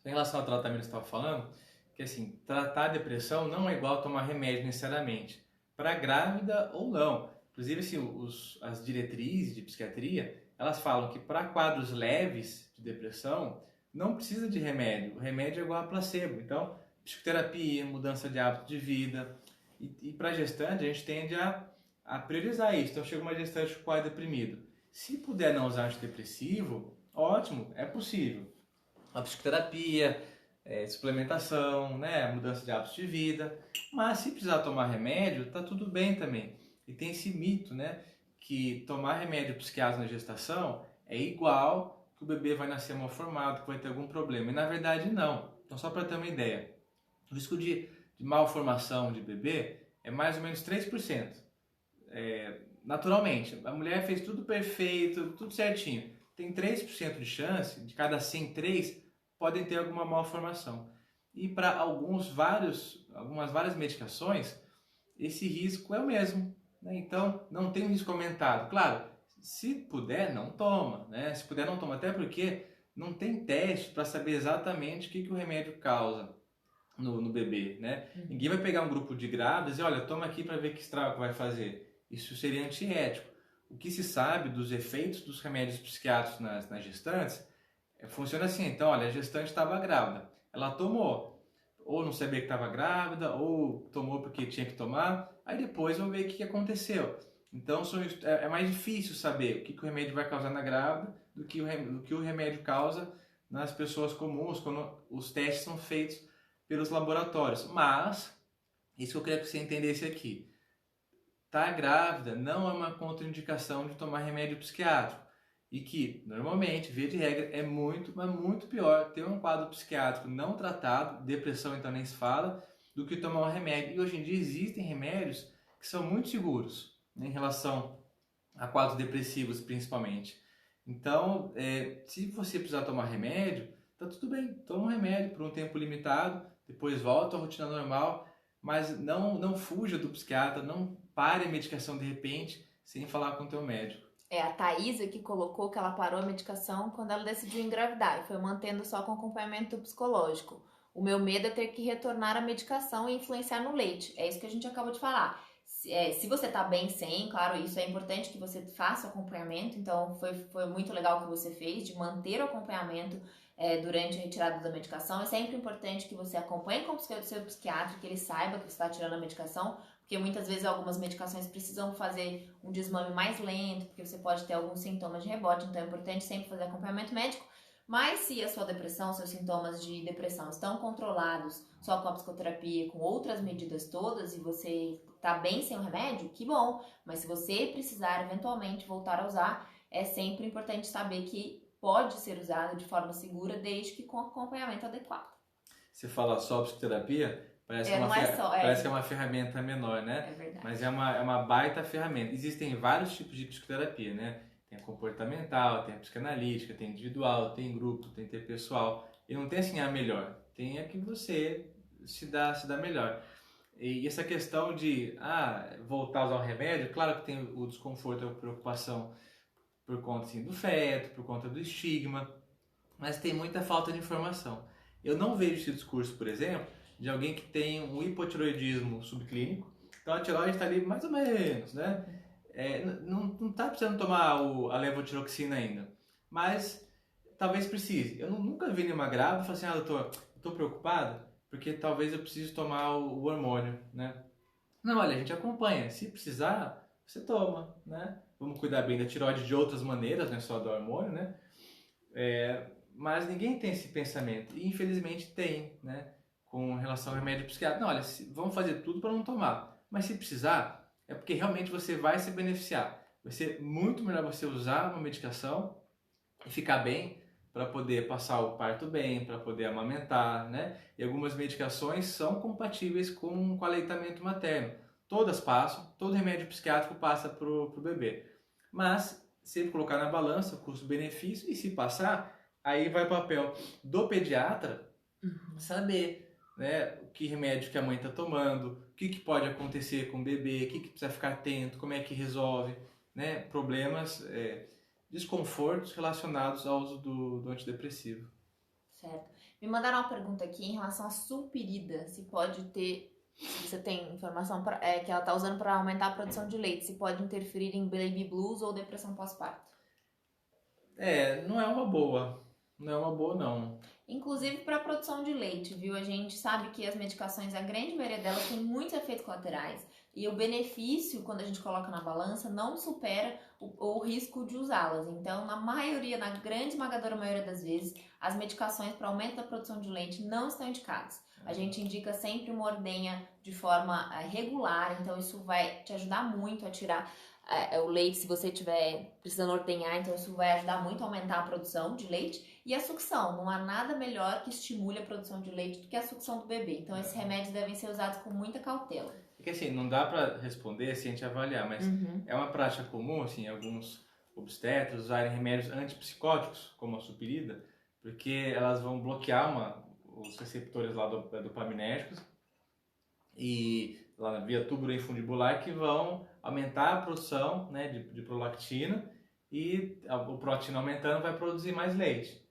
Em relação ao tratamento que você estava falando, que assim, tratar a depressão não é igual a tomar remédio necessariamente, para grávida ou não. Inclusive, assim, as diretrizes de psiquiatria, elas falam que para quadros leves de depressão, não precisa de remédio. O remédio é igual a placebo. Então, psicoterapia, mudança de hábito de vida. E para gestante, a gente tende a priorizar isso. Então, chega uma gestante com quadro deprimido. Se puder não usar antidepressivo, ótimo, é possível. A psicoterapia, suplementação, né, mudança de hábitos de vida. Mas se precisar tomar remédio, tá tudo bem também. E tem esse mito, né, que tomar remédio psiquiátrico na gestação é igual que o bebê vai nascer mal formado, que vai ter algum problema. E na verdade não. Então só para ter uma ideia, o risco de malformação de bebê é mais ou menos 3%. Naturalmente, a mulher fez tudo perfeito, tudo certinho. Tem 3% de chance, de cada 100, 3 podem ter alguma malformação. E para algumas várias medicações, esse risco é o mesmo. Né? Então, não tem um risco aumentado. Claro, se puder, não toma. Né? Se puder, não toma. Até porque não tem teste para saber exatamente o que o remédio causa no bebê. Né? Ninguém vai pegar um grupo de grávidas e dizer, olha, toma aqui para ver que estrago vai fazer. Isso seria antiético. O que se sabe dos efeitos dos remédios psiquiátricos nas gestantes funciona assim. Então, olha, a gestante estava grávida, ela tomou, ou não sabia que estava grávida, ou tomou porque tinha que tomar, aí depois vamos ver o que aconteceu. Então, é mais difícil saber o que o remédio vai causar na grávida do que o remédio causa nas pessoas comuns, quando os testes são feitos pelos laboratórios. Mas, isso que eu queria que você entendesse aqui. Tá grávida não é uma contraindicação de tomar remédio psiquiátrico. e que, normalmente, via de regra, é muito, mas muito pior ter um quadro psiquiátrico não tratado, depressão então nem se fala, do que tomar um remédio. E hoje em dia existem remédios que são muito seguros, né, em relação a quadros depressivos, principalmente. Então, se você precisar tomar remédio, tá tudo bem, toma um remédio por um tempo limitado, depois volta à rotina normal, mas não fuja do psiquiatra, não pare a medicação de repente sem falar com o teu médico. É a Thaisa que colocou que ela parou a medicação quando ela decidiu engravidar e foi mantendo só com acompanhamento psicológico. O meu medo é ter que retornar a medicação e influenciar no leite. É isso que a gente acabou de falar. Se você tá bem sem, claro, isso é importante que você faça o acompanhamento. Então foi muito legal o que você fez de manter o acompanhamento durante a retirada da medicação. É sempre importante que você acompanhe com o seu psiquiatra, que ele saiba que você está tirando a medicação, porque muitas vezes algumas medicações precisam fazer um desmame mais lento, porque você pode ter alguns sintomas de rebote, então é importante sempre fazer acompanhamento médico. Mas se a sua depressão, seus sintomas de depressão estão controlados só com a psicoterapia, com outras medidas todas, e você tá bem sem o remédio, que bom. Mas se você precisar eventualmente voltar a usar, é sempre importante saber que pode ser usado de forma segura, desde que com acompanhamento adequado. Você fala só psicoterapia, parece, parece que é uma ferramenta menor, né? É verdade. Mas é uma baita ferramenta. Existem vários tipos de psicoterapia, né? Tem a comportamental, tem a psicanalítica, tem individual, tem grupo, tem interpessoal. E não tem assim a melhor. Tem a que você se dá melhor. E essa questão de voltar a usar o remédio, claro que tem o desconforto, a preocupação por conta assim, do feto, por conta do estigma, mas tem muita falta de informação. Eu não vejo esse discurso, por exemplo, de alguém que tem um hipotiroidismo subclínico, então a tireoide está ali mais ou menos, né? Não está precisando tomar a levotiroxina ainda, mas talvez precise. Eu nunca vi nenhuma grávida e falei assim, doutor, eu estou preocupado porque talvez eu precise tomar o hormônio, né? Não, olha, a gente acompanha, se precisar, você toma, né? Vamos cuidar bem da tireoide de outras maneiras, não é só do hormônio, né? Mas ninguém tem esse pensamento, e infelizmente tem, né? Com relação ao remédio psiquiátrico. Não, olha, vamos fazer tudo para não tomar, mas se precisar, é porque realmente você vai se beneficiar. Vai ser muito melhor você usar uma medicação e ficar bem para poder passar o parto bem, para poder amamentar, né? E algumas medicações são compatíveis com o aleitamento materno. Todas passam, todo remédio psiquiátrico passa para o bebê. Mas, sempre colocar na balança o custo-benefício e se passar, aí vai o papel do pediatra saber, né, que remédio que a mãe está tomando, o que pode acontecer com o bebê, o que precisa ficar atento, como é que resolve, né, problemas, desconfortos relacionados ao uso do antidepressivo. Certo. Me mandaram uma pergunta aqui em relação à sulpirida, se pode ter, se você tem informação que ela está usando para aumentar a produção de leite, se pode interferir em baby blues ou depressão pós-parto. Não é uma boa. Não é uma boa, não. Inclusive para a produção de leite, viu? A gente sabe que as medicações, a grande maioria delas tem muitos efeitos colaterais e o benefício, quando a gente coloca na balança, não supera o risco de usá-las. Então, na grande esmagadora maioria das vezes, as medicações para aumento da produção de leite não estão indicadas. A gente indica sempre uma ordenha de forma regular, então isso vai te ajudar muito a tirar o leite, se você estiver precisando ordenhar, então isso vai ajudar muito a aumentar a produção de leite. E a sucção, não há nada melhor que estimule a produção de leite do que a sucção do bebê. Então esses remédios devem ser usados com muita cautela. Porque assim, não dá para responder sem a gente avaliar, mas é uma prática comum, assim, alguns obstetras usarem remédios antipsicóticos, como a sulpirida, porque elas vão bloquear os receptores lá dopaminérgicos e lá via túbulo infundibular que vão aumentar a produção, né, de prolactina, e o prolactina aumentando vai produzir mais leite.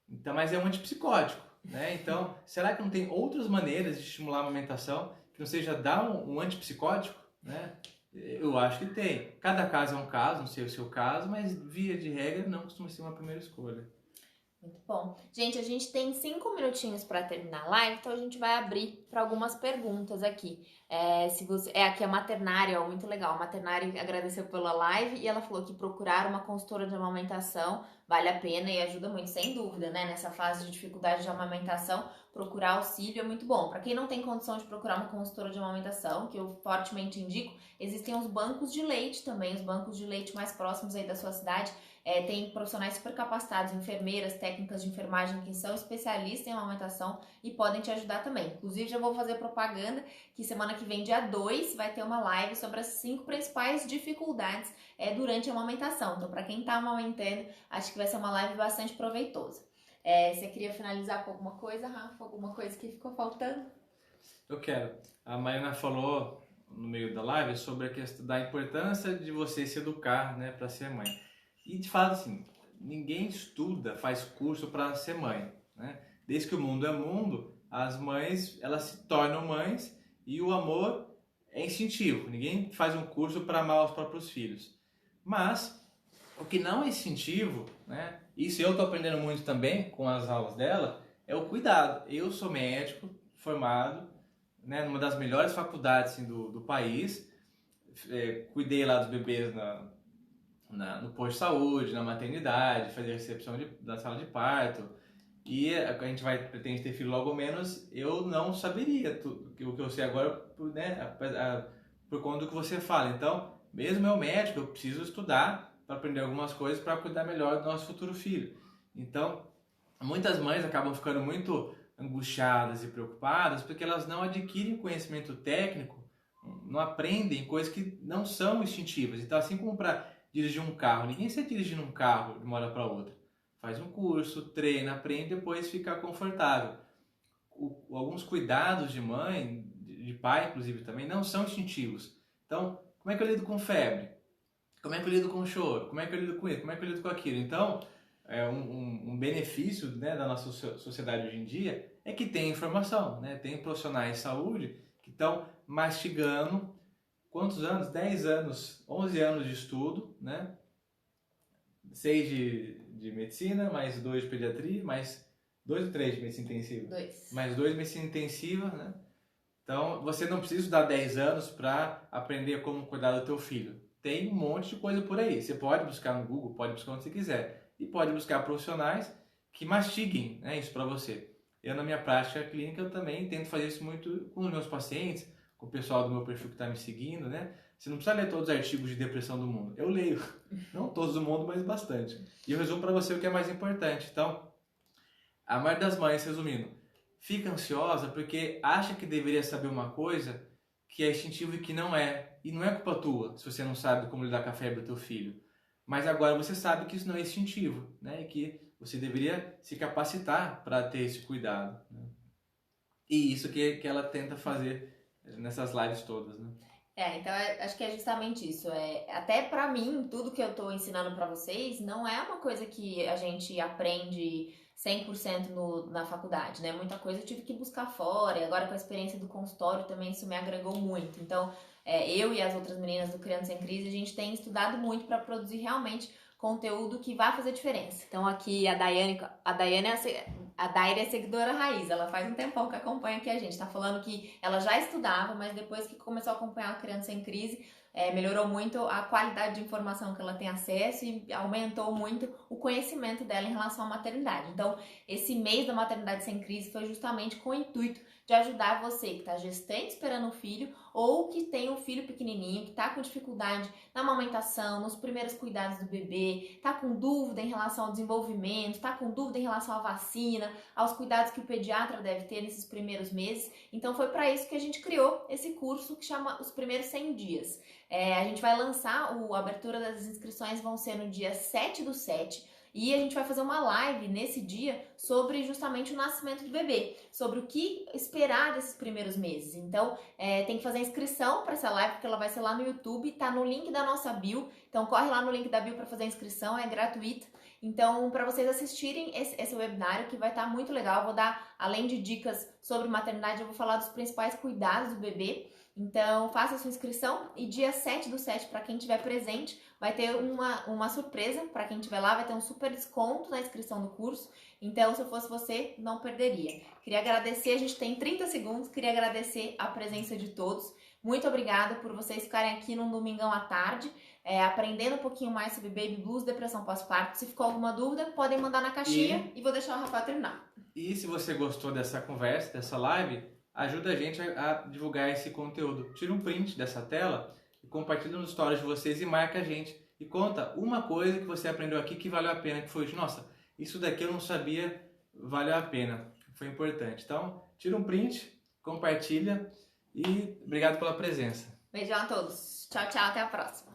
Então, mas é um antipsicótico, né? Então, será que não tem outras maneiras de estimular a amamentação que não seja dar um antipsicótico, né? Eu acho que tem. Cada caso é um caso, não sei o seu caso, mas via de regra não costuma ser uma primeira escolha. Muito bom. Gente, a gente tem 5 minutinhos para terminar a live, então a gente vai abrir para algumas perguntas aqui. Aqui a Maternária, muito legal. A Maternária agradeceu pela live e ela falou que procurar uma consultora de amamentação vale a pena e ajuda muito, sem dúvida, né? Nessa fase de dificuldade de amamentação, procurar auxílio é muito bom. Para quem não tem condição de procurar uma consultora de amamentação, que eu fortemente indico, existem os bancos de leite também, os bancos de leite mais próximos aí da sua cidade. Tem profissionais super capacitados, enfermeiras, técnicas de enfermagem que são especialistas em amamentação e podem te ajudar também. Inclusive, já vou fazer propaganda que semana que vem, dia 2, vai ter uma live sobre as 5 principais dificuldades durante a amamentação. Então, para quem está amamentando, acho que vai ser uma live bastante proveitosa. Você queria finalizar com alguma coisa, Rafa? Alguma coisa que ficou faltando? Eu quero. A Marina falou no meio da live sobre a questão da importância de você se educar, né, para ser mãe. E de fato, assim, ninguém estuda, faz curso para ser mãe, né? Desde que o mundo é mundo, as mães, elas se tornam mães e o amor é instintivo. Ninguém faz um curso para amar os próprios filhos. Mas o que não é instintivo, né? Isso eu estou aprendendo muito também com as aulas dela, é o cuidado. Eu sou médico formado, né, numa das melhores faculdades assim, do país, cuidei lá dos bebês no posto de saúde, na maternidade, fazia recepção da sala de parto, e a gente pretende ter filho logo menos, eu não saberia o que eu sei agora, né, por conta do que você fala. Então, mesmo eu médico, eu preciso estudar para aprender algumas coisas para cuidar melhor do nosso futuro filho. Então, muitas mães acabam ficando muito angustiadas e preocupadas porque elas não adquirem conhecimento técnico, não aprendem coisas que não são instintivas. Então, assim como para dirigir um carro, ninguém sai dirigindo um carro de uma hora para outra. Faz um curso, treina, aprende e depois fica confortável. Alguns cuidados de mãe, de pai inclusive também, não são instintivos. Então, como é que eu lido com febre? Como é que eu lido com choro? Como é que eu lido com isso? Como é que eu lido com aquilo? Então, um benefício, né, da nossa sociedade hoje em dia é que tem informação, né? Tem profissionais de saúde que estão mastigando quantos anos? 10 anos, 11 anos de estudo, né? 6 de medicina, mais 2 de pediatria, mais 2 ou 3 de medicina intensiva? 2. Mais 2 de medicina intensiva, né? Então, você não precisa estudar 10 anos para aprender como cuidar do teu filho. Tem um monte de coisa por aí. Você pode buscar no Google, pode buscar onde você quiser. E pode buscar profissionais que mastiguem, né, isso para você. Eu, na minha prática clínica, eu também tento fazer isso muito com os meus pacientes, com o pessoal do meu perfil que está me seguindo, né? Você não precisa ler todos os artigos de depressão do mundo. Eu leio. Não todos do mundo, mas bastante. E eu resumo para você o que é mais importante. Então, a maioria das mães, resumindo, fica ansiosa porque acha que deveria saber uma coisa que é instintiva e que não é. E não é culpa tua se você não sabe como lidar com a febre do teu filho. Mas agora você sabe que isso não é instintivo, né? E que você deveria se capacitar para ter esse cuidado, né? E isso que ela tenta fazer nessas lives todas, né? Então acho que é justamente isso. Até pra mim, tudo que eu tô ensinando pra vocês não é uma coisa que a gente aprende 100% na faculdade, né? Muita coisa eu tive que buscar fora, e agora com a experiência do consultório também isso me agregou muito. Então, eu e as outras meninas do Criança em Crise, a gente tem estudado muito para produzir realmente conteúdo que vai fazer diferença. Então aqui a Daiane a Daira é seguidora raiz, ela faz um tempão que acompanha aqui a gente, tá falando que ela já estudava, mas depois que começou a acompanhar a Criança em Crise, melhorou muito a qualidade de informação que ela tem acesso e aumentou muito o conhecimento dela em relação à maternidade. Então, esse mês da Maternidade Sem Crise foi justamente com o intuito de ajudar você que está gestante esperando um filho ou que tem um filho pequenininho, que está com dificuldade na amamentação, nos primeiros cuidados do bebê, está com dúvida em relação ao desenvolvimento, está com dúvida em relação à vacina, aos cuidados que o pediatra deve ter nesses primeiros meses. Então foi para isso que a gente criou esse curso que chama Os Primeiros 100 Dias. A gente vai lançar, a abertura das inscrições vão ser no dia 7/7, e a gente vai fazer uma live nesse dia sobre justamente o nascimento do bebê, sobre o que esperar desses primeiros meses. Então, tem que fazer a inscrição para essa live, porque ela vai ser lá no YouTube, tá no link da nossa bio. Então, corre lá no link da bio para fazer a inscrição, é gratuita. Então, para vocês assistirem esse webinário, que vai estar muito legal, eu vou dar, além de dicas sobre maternidade, eu vou falar dos principais cuidados do bebê. Então, faça a sua inscrição e dia 7/7, para quem estiver presente, vai ter uma surpresa. Para quem estiver lá, vai ter um super desconto na inscrição do curso. Então, se eu fosse você, não perderia. Queria agradecer, a gente tem 30 segundos, queria agradecer a presença de todos. Muito obrigada por vocês ficarem aqui num domingão à tarde, aprendendo um pouquinho mais sobre Baby Blues, depressão pós-parto. Se ficou alguma dúvida, podem mandar na caixinha e vou deixar o Rafael terminar. E se você gostou dessa conversa, dessa live, ajuda a gente a divulgar esse conteúdo. Tira um print dessa tela e compartilha nos stories de vocês e marca a gente, e conta uma coisa que você aprendeu aqui que valeu a pena, que foi, nossa, isso daqui eu não sabia, valeu a pena, foi importante. Então, tira um print, compartilha e obrigado pela presença. Beijão a todos. Tchau, tchau. Até a próxima.